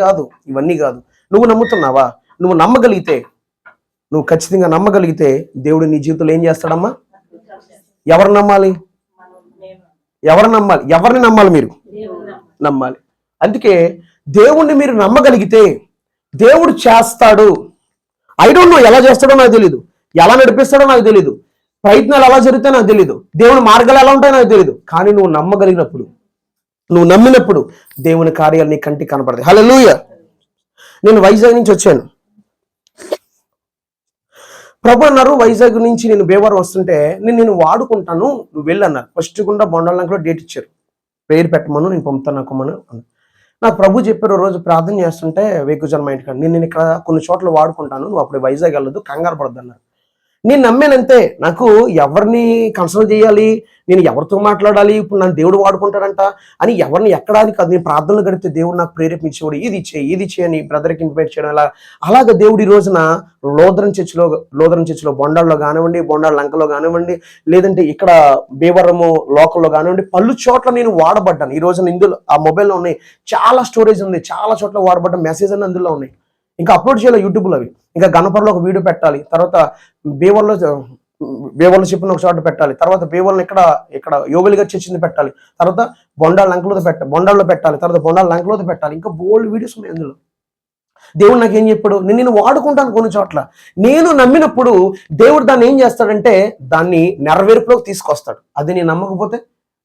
కాదు. నువ్వు నమ్ముతున్నావా? నువ్వు నమ్మగలిగితే, నువ్వు ఖచ్చితంగా నమ్మగలిగితే దేవుడు నీ జీవితంలో ఏం చేస్తాడమ్మా? ఎవరు నమ్మాలి? ఎవరిని నమ్మాలి? మీరు నమ్మాలి. అందుకే దేవుణ్ణి మీరు నమ్మగలిగితే దేవుడు చేస్తాడు. ఐ డోంట్ నో ఎలా చేస్తాడో నాకు తెలియదు, ఎలా నడిపిస్తాడో నాకు తెలియదు, ప్రయత్నాలు ఎలా జరుగుతాయో నాకు తెలియదు, దేవుని మార్గాలు ఎలా ఉంటాయో నాకు తెలియదు, కానీ నువ్వు నమ్మగలిగినప్పుడు, నువ్వు నమ్మినప్పుడు దేవుని కార్యాలు నీ కంటికి కనపడతాయి. హల్లెలూయా. నేను వైజాగ్ నుంచి వచ్చాను. ప్రభు అన్నారు, వైజాగ్ నుంచి నేను భీమవరం వస్తుంటే నేను వాడుకుంటాను, నువ్వు వెళ్ళన్నారు. ఫస్ట్ గుండా బొండాలంకలో డేట్ ఇచ్చారు, పేరు పెట్టమను, నేను పంపుతాను నాకుమను. నాకు ప్రభు చెప్పారు, రోజు ప్రార్థన చేస్తుంటే వేకుజన్ మా ఇంటికి నేను ఇక్కడ కొన్ని చోట్ల వాడుకుంటాను, నువ్వు అప్పుడు వైజాగ్ వెళ్ళదు, కంగారు పడద్దు అన్నారు. నేను నమ్మానంతే. నాకు ఎవరిని కన్సల్ట్ చేయాలి, నేను ఎవరితో మాట్లాడాలి, ఇప్పుడు నన్ను దేవుడు వాడుకుంటాడంట అని ఎవరిని ఎక్కడానికి కాదు. నేను ప్రార్థనలు గడిపితే దేవుడు నాకు ప్రేరేపించేవాడు, ఇది చేయి అని బ్రదర్కి ఇన్వైట్ చేయడం. అలాగే దేవుడు ఈ రోజున లోదరన్ చర్చిలో బొండాల్లో కానివ్వండి, బొండాళ్ళ లంకలో కానివ్వండి, లేదంటే ఇక్కడ భీవరము లోకల్లో కానివ్వండి, పలు చోట్ల నేను వాడబడ్డాను. ఈ రోజున ఇందులో ఆ మొబైల్లో ఉన్నాయి, చాలా స్టోరేజ్ ఉంది, చాలా చోట్ల వాడబడ్డ మెసేజ్ అని అందులో ఉన్నాయి. ఇంకా అప్లోడ్ చేయాలి యూట్యూబ్లో అవి. ఇంకా గణపర్లో ఒక వీడియో పెట్టాలి, తర్వాత బేవర్లో చెప్పిన ఒక చోట పెట్టాలి, తర్వాత బేవర్లో ఇక్కడ యోగులుగా చర్చింది పెట్టాలి, తర్వాత బొండాల్లో పెట్టాలి, తర్వాత బొండాల లంకలో పెట్టాలి. ఇంకా బోల్డ్ వీడియోస్ ఉన్నాయి అందులో. దేవుడు నాకు ఏం చెప్పాడు, నేను వాడుకుంటాను కొన్ని చోట్ల. నేను నమ్మినప్పుడు దేవుడు దాన్ని ఏం చేస్తాడంటే దాన్ని నెరవేర్పులోకి తీసుకొస్తాడు. అది నేను నమ్మకపోతే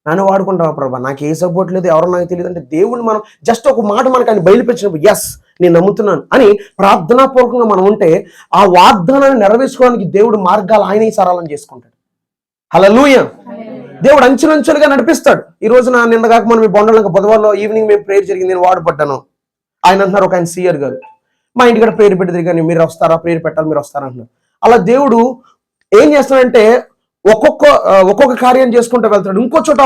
నన్ను వాడుకుంటావా ప్రభా, నాకు ఏ సపోర్ట్ లేదు, ఎవరో నాకు తెలియదు అంటే దేవుడిని మనం జస్ట్ ఒక మాట మనకు ఆయన బయలుపెట్టినప్పుడు ఎస్ నేను నమ్ముతున్నాను అని ప్రార్థనాపూర్వకంగా మనం ఉంటే ఆ వాగ్దానాన్ని నెరవేర్చుకోవడానికి దేవుడు మార్గాలు ఆయనే సరళం చేసుకుంటాడు. హల్లెలూయా. దేవుడు అంచులంచులుగా నడిపిస్తాడు. ఈ రోజున నిన్నగాక మనం ఈ బొండలంక బుధవారంలో ఈవినింగ్ మేము ప్రేయర్ జరిగింది, నేను వాడుపడ్డాను. ఆయన అంటున్నారు, ఒక ఆయన సీఆర్ గారు మా ఇంటికాడ ప్రేయర్ పెట్టి తిరిగాను, మీరు వస్తారా, ప్రేయర్ పెట్టాలి, మీరు వస్తారా అంటున్నారు. అలా దేవుడు ఏం చేస్తాడంటే ఒక్కొక్క కార్యం చేసుకుంటూ వెళ్తాడు, ఇంకో చోట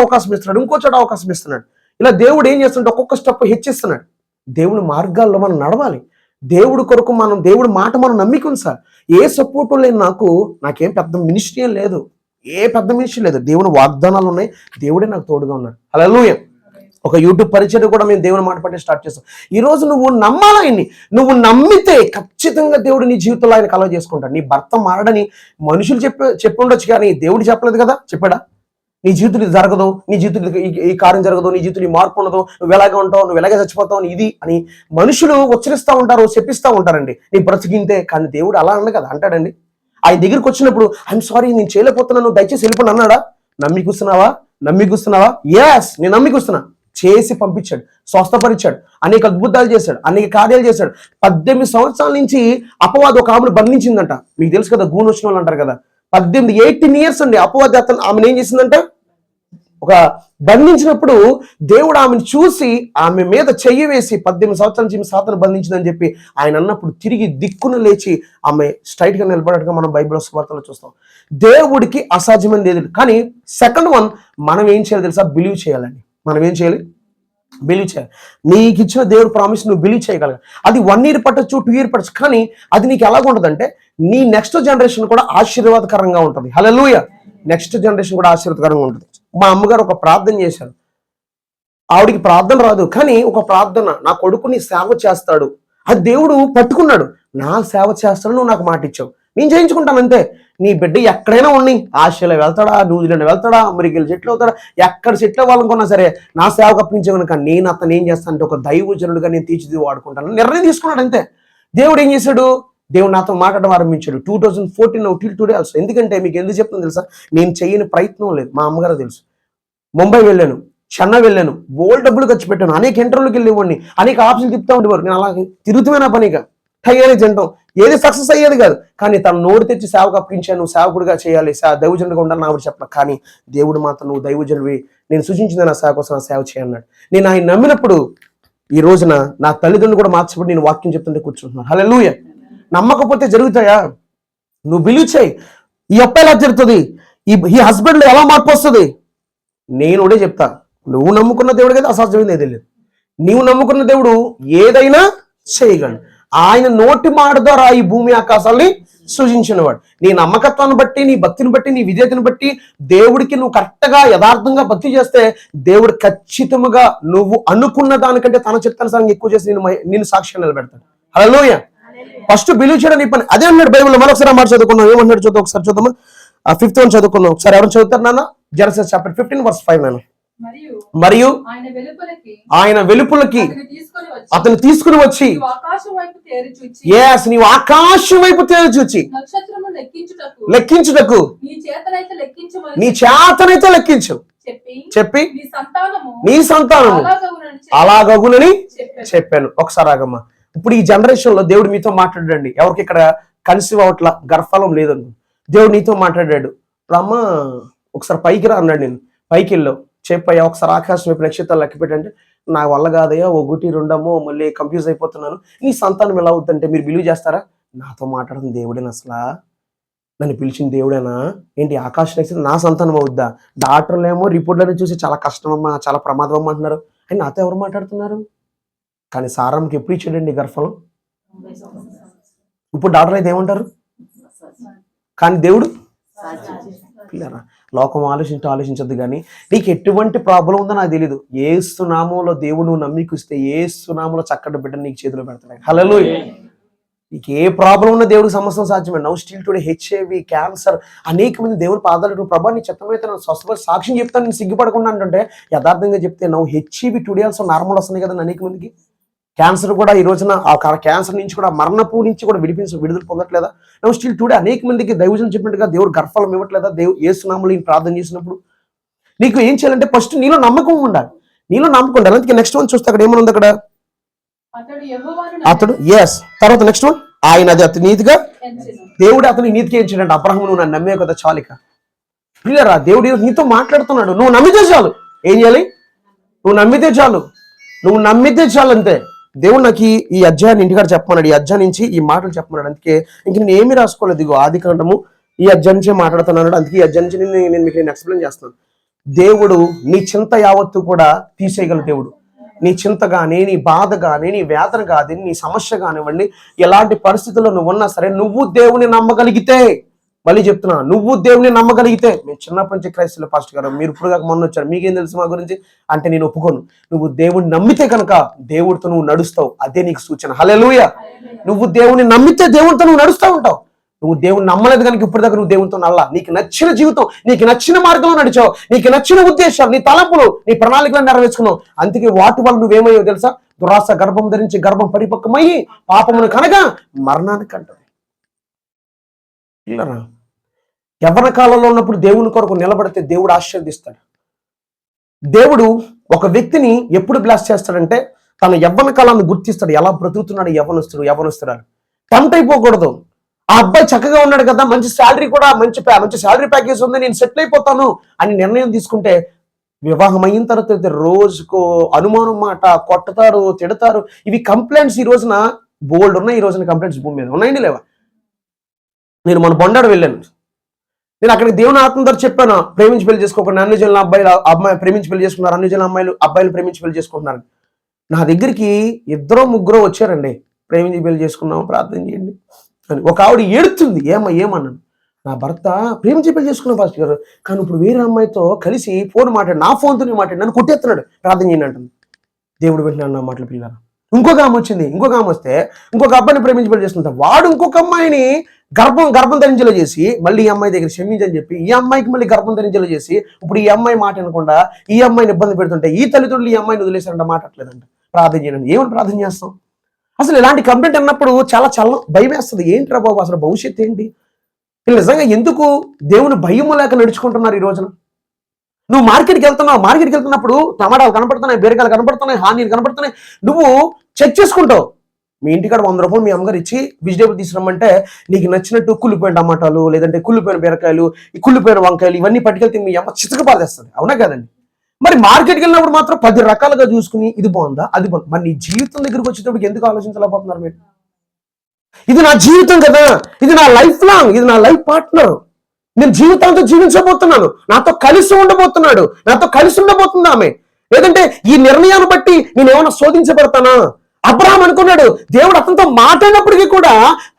అవకాశం ఇస్తున్నాడు. ఇలా దేవుడు ఏం చేస్తుంటే ఒక్కొక్క స్టెప్ హెచ్చిస్తున్నాడు. దేవుడి మార్గాల్లో మనం నడవాలి. దేవుడి కొరకు దేవుడి మాట మనం నమ్మికుంది సార్. ఏ సపోర్టు లేని నాకేం పెద్ద మినిస్ట్రీ లేదు, దేవుని వాగ్దానాలు ఉన్నాయి, దేవుడే నాకు తోడుగా ఉన్నాడు. హల్లెలూయా. ఒక యూట్యూబ్ పరిచయం కూడా మేము దేవుని మాట పట్టి స్టార్ట్ చేస్తాం. ఈ రోజు నువ్వు నమ్మాలని, నువ్వు నమ్మితే ఖచ్చితంగా దేవుడు నీ జీవితంలో ఆయన కలవ చేసుకుంటాడు. నీ భర్త మారడని మనుషులు చెప్పి ఉండొచ్చు, కానీ దేవుడు చెప్పలేదు కదా. చెప్పాడా? నీ జీవితం ఇది జరగదు, నీ జీవితం ఈ కార్యం జరగదు, నీ జీవితం ఈ మార్పు ఉండదు, నువ్వు ఎలాగే ఉంటావు, నువ్వు ఎలాగే చచ్చిపోతావు ఇది అని మనుషులు ఉచ్చరిస్తూ ఉంటారు, చెప్పిస్తూ ఉంటారండి. నీ బ్రతికింతే. కానీ దేవుడు అలా అన్న కదా అంటాడండి. ఆయన దగ్గరికి వచ్చినప్పుడు ఐఎమ్ సారీ నేను చేయలేకపోతున్నాను, దయచేసి వెళ్ళిపోండి అన్నాడా? నమ్మికూస్తున్నావా? ఎస్, నేను నమ్మికూస్తున్నా. చేసి పంపించాడు, స్వస్థపరిచాడు, అనేక అద్భుతాలు చేశాడు, అనేక కార్యాలు చేశాడు. 18 సంవత్సరాల నుంచి అపవాది ఒక ఆమెను బంధించిందంట. మీకు తెలుసు కదా, గూను వచ్చిన వాళ్ళు అంటారు కదా. 18 years అండి అపవాది ఆమెను ఏం చేసిందంట, ఒక బంధించినప్పుడు దేవుడు ఆమెను చూసి ఆమె మీద చెయ్యి వేసి 18 సంవత్సరాల నుంచి సాతాను బంధించిందని చెప్పి ఆయన అన్నప్పుడు తిరిగి దిక్కును లేచి ఆమె స్ట్రైట్ గా నిలబడటంగా మనం బైబిల్ వార్తలో చూస్తాం. దేవుడికి అసాధ్యమైనది ఏది. కానీ సెకండ్ వన్, మనం ఏం చేయాలి తెలుసా? బిలీవ్ చేయాలండి. మనం ఏం చేయాలి? బిలీవ్ చేయాలి. నీకు ఇచ్చిన దేవుడు ప్రామిస్ నువ్వు బిలీవ్ చేయగలగాలి. అది 1 year పట్టచ్చు, 2 year పట్టచ్చు, కానీ అది నీకు ఎలాగుంటుందంటే నీ నెక్స్ట్ జనరేషన్ కూడా ఆశీర్వాదకరంగా ఉంటుంది. హల్లెలూయా. నెక్స్ట్ జనరేషన్ కూడా ఆశీర్వాదకరంగా ఉంటుంది. మా అమ్మగారు ఒక ప్రార్థన చేశారు. ఆవిడికి ప్రార్థన రాదు, కానీ ఒక ప్రార్థన, నా కొడుకుని సేవ చేస్తాడు, అది దేవుడు పట్టుకున్నాడు. నా సేవ చేస్తాడు, నువ్వు నాకు మాట ఇచ్చావు, నేను చేయించుకుంటాను అంతే. నీ బిడ్డ ఎక్కడైనా ఉండి, ఆస్ట్రేలియా వెళ్తాడా, న్యూజిలాండ్ వెళ్తాడా, అమెరికాలో సెటిల్ అవుతాడా, ఎక్కడ సెటిల్ అవ్వాలనుకున్నా సరే నా సేవకు అప్పించే కనుక నేను అతను ఏం చేస్తానంటే ఒక దైవజనుడుగా నేను తీర్చిది వాడుకుంటాను నిర్ణయం తీసుకున్నాడు అంతే. దేవుడు ఏం చేశాడు? దేవుడు నాతో మాట్లాడడం ఆరంభించాడు 2014 టిల్ టుడే ఆల్సో. ఎందుకంటే మీకు ఎందుకు చెప్తాను తెలుసా? నేను చేయని ప్రయత్నం లేదు. మా అమ్మగారు తెలుసు. ముంబై వెళ్ళాను, చెన్నై వెళ్ళాను, బోల్డ్ డబ్బులు ఖర్చు పెట్టాను, అనేక ఇంటర్వ్యూలకు వెళ్ళేవాడిని, అనేక ఆప్షన్లు తిప్పుతూ ఉండేవారు. నేను అలా తిరుగుతున్నా పనిగా టైగానే తింటాం, ఏది సక్సెస్ అయ్యేది కాదు. కానీ తను నోరు తెచ్చి సేవకు అప్పించాను, నువ్వు సేవకుడిగా చేయాలి, దైవజనుడిగా ఉండాలని నాకు చెప్పాను. కానీ దేవుడు మాత్రం నువ్వు దైవజనుడివి, నేను సూచించింది నా సేవ కోసం, నా సేవ చేయన్నాడు. నేను ఆయన నమ్మినప్పుడు ఈ రోజున నా తల్లిదండ్రులు కూడా మార్చబడి నేను వాక్యం చెప్తుంటే కూర్చుంటున్నాను. హల్లెలూయా. నమ్మకపోతే జరుగుతాయా? నువ్వు బిలీవ్ చేయి. ఈ అప్ప ఎలా జరుగుతుంది, ఈ హస్బెండ్ ఎలా మార్పు వస్తుంది? నేను కూడా చెప్తా, నువ్వు నమ్ముకున్న దేవుడు కదా, అసాధ్యమైంది ఏది లేదు. నీవు నమ్ముకున్న దేవుడు ఏదైనా చేయగలడు. ఆయన నోటి మాట ద్వారా ఈ భూమి ఆకాశాలని సృజించినవాడు. నీ నమ్మకత్వాన్ని బట్టి, నీ భక్తిని బట్టి, నీ విధేయతను బట్టి దేవుడికి నువ్వు కరెక్ట్గా యథార్థంగా భక్తి చేస్తే దేవుడు ఖచ్చితంగా నువ్వు అనుకున్న దానికంటే తన చిత్తానుసారంగా ఎక్కువ చేసి నేను సాక్ష్యం నిలబెడతాడు. హల్లెలూయా. ఫస్ట్ బిలీవ్ చేయడం నీ పని. అదే అన్నాడు బైబిల్లో. మరొకసారి మాట చదువుకున్నాం, ఏమన్నాడు చూద్దాం, ఒకసారి చూద్దామా. 5th one చదువుకున్నాం ఒకసారి. ఎవరు చదువుతారు నాన్న? Genesis chapter 15 verse 5 నాన్న. మరియు ఆయన వెలుపులకి అతను తీసుకుని వచ్చి, నీవు ఆకాశం వైపు తేరి చూచి లెక్కించుటకు నీ చేతనైతే లెక్కించు చెప్పి నీ సంతానము అలాగగునని చెప్పాను. ఒకసారి ఆగమ్మా. ఇప్పుడు ఈ జనరేషన్ లో దేవుడు మీతో మాట్లాడండి. ఎవరికి ఇక్కడ కన్సీవ్ అవట్లా, గర్భఫలం లేదండి, దేవుడు నీతో మాట్లాడాడు. రామ్మా ఒకసారి పైకి రా అన్నాడు. నేను పైకి వెళ్ళావు, చెప్పయ్యా ఒకసారి ఆకాశం వైపు నక్షత్రాలు లెక్క పెట్టంటే నా వల్ల కాదయ్యా, 1 2 మళ్ళీ కన్ఫ్యూజ్ అయిపోతున్నాను. నీ సంతానం ఎలా అవుతుందంటే మీరు బిలీవ్ చేస్తారా? నాతో మాట్లాడుతుంది దేవుడేనా? అసలు నన్ను పిలిచిన దేవుడేనా ఏంటి? ఆకాశ నక్షత్రం నా సంతానం అవుద్దా? డాక్టర్లు ఏమో రిపోర్ట్లను చూసి చాలా కష్టమమ్మా, చాలా ప్రమాదం అమ్మా అంటున్నారు. అని నాతో ఎవరు మాట్లాడుతున్నారు? కానీ సారాంకి ఎప్పుడు ఇచ్చాడండి గర్భఫలం? ఇప్పుడు డాక్టర్ అయితే ఏమంటారు? కానీ దేవుడు పిల్లరా, లోకం ఆలోచించద్దు. కానీ నీకు ఎటువంటి ప్రాబ్లం ఉందో నాకు తెలియదు. యేసు నామంలో దేవుడు నమ్మికిస్తే యేసు నామంలో చక్కటి బిడ్డ నీకు చేతిలో పెడతాడు. హల్లెలూయా. నీకు ఏ ప్రాబ్లం ఉన్న దేవుడికి సమస్తం సాధ్యమే. Now still today HIV, cancer, అనేక మంది దేవుడు పాదాలు ప్రభా నీ చిత్తమైతే నన్ను స్వస్థపడి సాక్ష్యం చెప్తాను, నేను సిగ్గుపడకుండా అంటుంటే యథార్థంగా చెప్తే now HIV today also normal వస్తుంది కదా అనేక మందికి. క్యాన్సర్ కూడా ఈ రోజున ఆ క్యాన్సర్ నుంచి కూడా, మరణపు నుంచి కూడా విడుదల పొందట్లేదా? నౌ స్టిల్ టుడే అనేక మందికి దైవజనం చెప్పినట్టుగా దేవుడు గర్భఫలం ఇవ్వట్లేదా? యేసు నామములో నేను ప్రార్థన చేసినప్పుడు నీకు ఏం చేయాలంటే ఫస్ట్ నీలో నమ్మకం ఉండాలి. నీలో నమ్మకం ఉండాలి. అందుకే నెక్స్ట్ వన్ చూస్తే అక్కడ ఏమనుంది? అక్కడ అతడు తర్వాత నెక్స్ట్ వన్, ఆయన అది అతని నీతిగా దేవుడు అతని నీతికి ఎంచాడంట. అబ్రహాము నువ్వు నన్ను నమ్మే కదా చాలిక. పిల్లరా, దేవుడు నీతో మాట్లాడుతున్నాడు. నువ్వు నమ్మితే చాలు. ఏం చేయాలి? నువ్వు నమ్మితే చాలు అంతే. దేవుడు నాకు ఈ అధ్యాయాన్ని ఇంటికాడ చెప్పమన్నాడు. ఈ అధ్యాయం నుంచి ఈ మాటలు చెప్పమన్నాడు. అందుకే ఇంక నేను ఏమీ రాసుకోలేదు. ఇదిగో ఆది కాండము ఈ అధ్యాయం నుంచే మాట్లాడుతున్నాడు. అందుకే ఈ అధ్యాయం నుంచి నేను మీకు ఎక్స్ప్లెయిన్ చేస్తున్నాను. దేవుడు నీ చింత యావత్తు కూడా తీసేయగల దేవుడు. నీ చింత కానీ, నీ బాధ కానీ, నీ వేదన కానీ, నీ సమస్య కానివ్వండి, ఎలాంటి పరిస్థితుల్లో నువ్వు ఉన్నా సరే, నువ్వు దేవుని నమ్మగలిగితే, మళ్ళీ చెప్తున్నా, నువ్వు దేవుని నమ్మగలిగితే, మేము చిన్నప్పటి నుంచి క్రైస్తవులు పాస్టర్ గారు, మీరు ఇప్పుడు కాక మొన్న వచ్చారు, మీకేం తెలుసు మా గురించి అంటే నేను ఒప్పుకోను. నువ్వు దేవుని నమ్మితే కనుక దేవుడితో నువ్వు నడుస్తావు. అదే నీకు సూచన. హల్లెలూయా. నువ్వు దేవుని నమ్మితే దేవుడితో నువ్వు నడుస్తూ ఉంటావు. నువ్వు దేవుని నమ్మలేదు కనుక ఇప్పటిదాకా నువ్వు దేవునితో నల్లా. నీకు నచ్చిన జీవితం, నీకు నచ్చిన మార్గంలో నడిచావు, నీకు నచ్చిన ఉద్దేశాలు, నీ తలంపులు, నీ ప్రణాళికలను నెరవేర్చుకున్నావు. అందుకే వాటి వల్ల నువ్వేమయ్యో తెలుసా? దురాశ గర్భం ధరించి గర్భం పరిపక్వమయ్యి పాపమును కనగా మరణానికి అంటది. ఇల్లరా, యవ్వన కాలంలో ఉన్నప్పుడు దేవుని కొరకు నిలబడితే దేవుడు ఆశీర్వదిస్తాడు. దేవుడు ఒక వ్యక్తిని ఎప్పుడు బ్లాస్ చేస్తాడంటే తన యవ్వన కాలాన్ని గుర్తిస్తాడు. ఎలా బ్రతుకుతున్నాడు యవ్వనస్తురాలు. టెంప్ట్ అయిపోకూడదు. ఆ అబ్బాయి చక్కగా ఉన్నాడు కదా, మంచి శాలరీ కూడా, మంచి శాలరీ ప్యాకేజ్ ఉంది, నేను సెటిల్ అయిపోతాను అని నిర్ణయం తీసుకుంటే వివాహం అయిన తర్వాత రోజుకో అనుమానం మాట, కొట్టతారు, తిడతారు. ఇవి కంప్లైంట్స్ ఈ రోజున బోల్డ్ ఉన్నాయి. ఈ రోజున కంప్లైంట్స్ భూమి మీద ఉన్నాయండి లేవా? నేను మన బొండాడు వెళ్ళాను. నేను అక్కడికి దేవుని ఆత్మ ద్వారా చెప్పాను, ప్రేమించి పెళ్లి చేసుకోకుండా అన్ని జనుల అమ్మాయి ప్రేమించి పెళ్లి చేసుకున్నారు, అన్ని జనుల అబ్బాయిలు ప్రేమించి పెళ్లి చేసుకుంటున్నారు. నా దగ్గరికి 2-3 వచ్చారండి. ప్రేమించి పెళ్లి చేసుకున్నాము, ప్రార్థన చేయండి అని. ఒక ఆవిడ ఏడుతుంది. ఏమన్నాను, నా భర్త ప్రేమించి పెళ్లి చేసుకున్నాం పాస్టర్ గారు, కానీ ఇప్పుడు వేరే అమ్మాయితో కలిసి ఫోన్ మాట్లాడి, నా ఫోన్తో మాట్లాడి నన్ను కొట్టేస్తున్నాడు, ప్రార్థన చేయండి అంటుంది. దేవుడు పెట్టినాడు నా మాటలు పిల్లలు. ఇంకొక ఆమె వచ్చింది. ఇంకొక ఆమె వస్తే ఇంకొక అబ్బాయిని ప్రేమించి పెళ్లి చేసుకుంటాం. వాడు ఇంకొక అమ్మాయిని గర్భం ధరించేలా చేసి మళ్ళీ ఈ అమ్మాయి దగ్గర క్షమించని చెప్పి ఈ అమ్మాయికి మళ్ళీ గర్భం ధరించేలా చేసి ఇప్పుడు ఈ అమ్మాయి మాట వినకుండా ఈ అమ్మాయిని ఇబ్బంది పెడుతుంటే ఈ తల్లిదండ్రులు ఈ అమ్మాయిని వదిలేశారంట, మాట్లాడలేదంట. ప్రార్థన చేయండి. ఏమని ప్రార్థన చేస్తాం? అసలు ఇలాంటి కంప్లైంట్ అన్నప్పుడు చాలా భయం వేస్తుంది. ఏంట్రా బాబు అసలు భవిష్యత్తు ఏంటి? వీళ్ళు నిజంగా ఎందుకు దేవుని భయము లేక నడుచుకుంటున్నారు ఈ రోజున? నువ్వు మార్కెట్కి వెళ్తున్నప్పుడు టమాటాలు కనపడుతున్నాయి, బీరకాయలు కనపడుతున్నాయి, హానీలు కనపడుతున్నాయి. నువ్వు చెక్ చేసుకుంటావు. మీ ఇంటికాడ 100 రూపాయలు మీ అమ్మగారు ఇచ్చి వెజిటేబుల్ తీసుకురమ్మంటే నీకు నచ్చినట్టు కుళ్ళిపోయిన టమాటాలు, లేదంటే కుళ్ళిపోయిన బీరకాయలు, ఈ కుళ్ళిపోయిన వంకాయలు ఇవన్నీ పట్టుకెళ్తే మీ అమ్మ చితక పారేస్తుంది. అవునా కదండి? మరి మార్కెట్కి వెళ్ళినప్పుడు మాత్రం 10 రకాలుగా చూసుకుని ఇది బాగుందా, అది బాగుంది. మరి నీ జీవితం దగ్గరికి వచ్చేటప్పుడు ఎందుకు ఆలోచించలేకపోతున్నారు మీరు? ఇది నా జీవితం కదా, ఇది నా లైఫ్ లాంగ్, ఇది నా లైఫ్ పార్ట్నర్, నేను జీవితాంతో జీవించబోతున్నాను, నాతో కలిసి ఉండబోతున్నాడు, నాతో కలిసి ఉండబోతుంది ఆమె. లేదంటే ఈ నిర్ణయాన్ని బట్టి నేను ఏమైనా శోధించబడతానా? అబ్రహాం అనుకున్నాడు, దేవుడు అతనితో మాట్లాడినప్పటికీ కూడా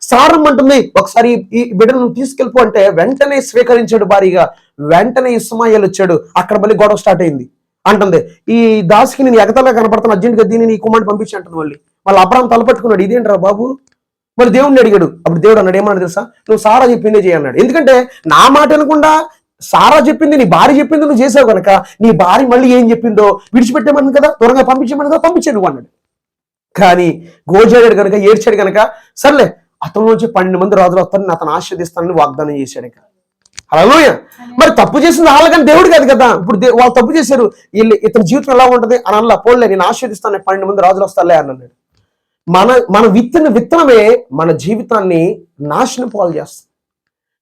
సారం అంటుంది, ఒకసారి ఈ బిడ్డను తీసుకెళ్ళిపో అంటే వెంటనే స్వీకరించాడు భారీగా. వెంటనే ఇస్మాయిల్ వచ్చాడు. అక్కడ మళ్ళీ గొడవ స్టార్ట్ అయింది. అంటుంది, ఈ దాసికి నేను ఎగతలా కనపడతాను, అర్జెంట్గా దీన్ని నీ కుమారుని పంపించి అంటుంది. మళ్ళీ అబ్రహాం తలపట్టుకున్నాడు, ఇదేంట్రా బాబు? మరి దేవుడిని అడిగాడు. అప్పుడు దేవుడు అన్నాడు, ఏమన్నాడు తెలుసా? నువ్వు సారా చెప్పిందే చేయన్నాడు. ఎందుకంటే నా మాట వినకుండా సారా చెప్పింది, నీ భార్య చెప్పింది నువ్వు చేసావు కనుక నీ భార్య మళ్ళీ ఏం చెప్పిందో విడిచిపెట్టేమని కదా, త్వరగా పంపించేమని కదా, పంపించే నువ్వు అన్నాడు. కానీ గోజాడాడు కనుక, ఏడ్చాడు కనుక, సర్లే అతనిలోంచి 12 మంది రాజులు వస్తారని అతను ఆశీర్వదిస్తానని వాగ్దానం చేశాడు. ఇక హల్లెలూయా. మరి తప్పు చేసింది వాళ్ళకని దేవుడు కాదు కదా. ఇప్పుడు వాళ్ళు తప్పు చేశారు, ఇతని జీవితం ఎలా ఉంటుంది అని అలా పోలే, నేను ఆశీర్వదిస్తాను, 12 మంది రాజులు వస్తారులే అన్నాడు. మన విత్తనమే మన జీవితాన్ని నాశనం పాలు చేస్తుంది.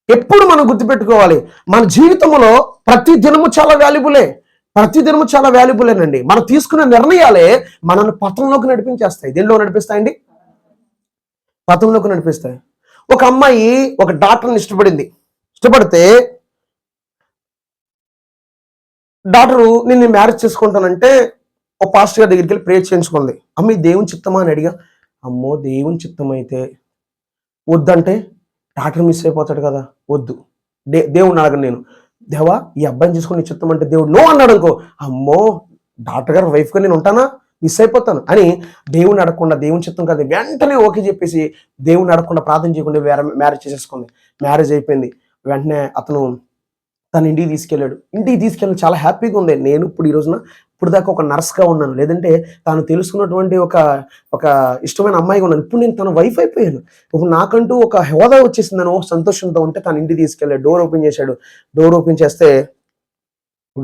ఎప్పుడు మనం గుర్తుపెట్టుకోవాలి, మన జీవితంలో ప్రతి దినము చాలా వాల్యుబులేనండి. మనం తీసుకున్న నిర్ణయాలే మనల్ని పతనంలోకి నడిపించేస్తాయి. దేనిలో నడిపిస్తాయండి? పతనంలోకి నడిపిస్తాయి. ఒక అమ్మాయి ఒక డాక్టర్ని ఇష్టపడింది. ఇష్టపడితే డాక్టరు నేను మ్యారేజ్ చేసుకుంటానంటే ఒక పాస్టర్ గారి దగ్గరికి వెళ్ళి ప్రేయర్ చేయించుకుంది. అమ్మ ఈ దేవుని చిత్తమా అని అడిగా. అమ్మో దేవుని చిత్తం అయితే వద్దంటే డాక్టర్ మిస్ అయిపోతాడు కదా, వద్దు. దేవుడిని అడగను నేను, దేవా ఈ అబ్బాయిని చేసుకుని నీ చిత్తం అంటే దేవుడు నో అన్నాడు అనుకో, అమ్మో డాక్టర్ గారు వైఫ్గా నేను ఉంటానా, మిస్ అయిపోతాను అని దేవుని అడగకుండా దేవుని చిత్తం కాదు వెంటనే ఓకే చెప్పేసి దేవుని అడగకుండా ప్రార్థన చేయకుండా మ్యారేజ్ చేసేసుకుంది. మ్యారేజ్ అయిపోయింది. వెంటనే అతను తన ఇంటికి తీసుకెళ్ళాడు. ఇంటికి తీసుకెళ్ళి చాలా హ్యాపీగా ఉంది. నేను ఇప్పుడు ఈ రోజున ఇప్పుడు దాకా ఒక నర్స్గా ఉన్నాను, లేదంటే తాను తెలుసుకున్నటువంటి ఒక ఇష్టమైన అమ్మాయిగా ఉన్నాను. ఇప్పుడు నేను తన వైఫ్ అయిపోయాను. ఇప్పుడు నాకంటూ ఒక హోదా వచ్చేసిందని సంతోషంతో ఉంటే తన ఇంటికి తీసుకెళ్ళాడు. డోర్ ఓపెన్ చేశాడు. డోర్ ఓపెన్ చేస్తే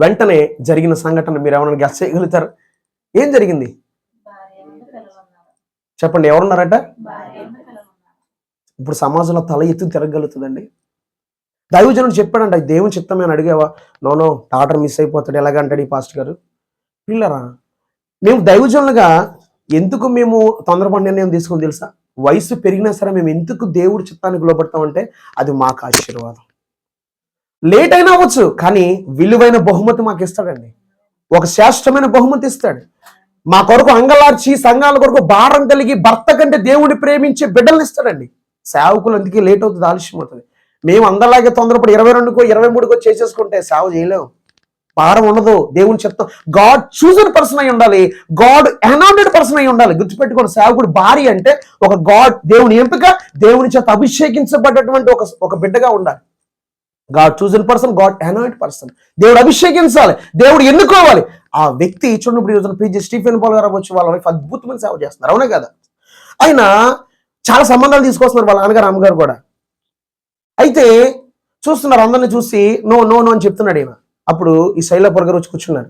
వెంటనే జరిగిన సంఘటన మీరు ఎవరైనా గెస్ చేయగలుగుతారు? ఏం జరిగింది చెప్పండి? ఎవరున్నారట? ఇప్పుడు సమాజంలో తల ఎత్తు తిరగలుగుతుందండి. దైవజనుడు చెప్పాడంట, దేవుని చిత్తమే అని అడిగావా? నో డాక్టర్ మిస్ అయిపోతాడు ఎలాగంటాడు ఈ పాస్టర్ గారు. పిల్లరా, మేము దైవజనులుగా ఎందుకు మేము తొందరపడి నిర్ణయం తీసుకుని తెలుసా? వయసు పెరిగినా సరే మేము ఎందుకు దేవుడి చిత్తానికి లోపడతామంటే అది మాకు ఆశీర్వాదం. లేట్ అయినా అవ్వచ్చు, కానీ విలువైన బహుమతి మాకు ఇస్తాడండి. ఒక శ్రేష్టమైన బహుమతి ఇస్తాడు. మా కొరకు అంగలార్చి సంఘాల కొరకు భారం కలిగి భర్త కంటే దేవుడిని ప్రేమించే బిడ్డలు ఇస్తాడండి. సేవకులు అందుకే లేట్ అవుతుంది, ఆలస్యం అవుతుంది. మేము అందరిలాగే తొందరపడి 22కో 23కో చేసేసుకుంటే సేవ చేయలేము, భారం ఉండదు. దేవుని చిత్తం, గాడ్ చూజన్ పర్సన్ అయి ఉండాలి, గాడ్ అనాయింటెడ్ పర్సన్ అయి ఉండాలి. గుర్తుపెట్టుకోండి, సేవకుడు భార్య అంటే ఒక గాడ్, దేవుని ఎంపిక, దేవుని చేత అభిషేకించబడ్డటువంటి ఒక బిడ్డగా ఉండాలి. God chosen person, God anointed person. దేవుడు అభిషేకించాలి, దేవుడు ఎన్నుకోవాలి. ఆ వ్యక్తి చూడండి, ఇప్పుడు ఈరోజు పీజీ స్టీఫెన్ పాల్ గారు వచ్చి వాళ్ళ వైఫ్ అద్భుతమైన సేవ చేస్తున్నారు, అవునా కదా? ఆయన చాలా సంబంధాలు తీసుకొస్తున్నారు, వాళ్ళ నాన్నగారు అమ్మగారు కూడా. అయితే చూస్తున్నారు, అందరిని చూసి నో నో నో అని చెప్తున్నాడు ఈయన. అప్పుడు ఈ శైలాపూర్ గారు వచ్చి కూర్చున్నారు.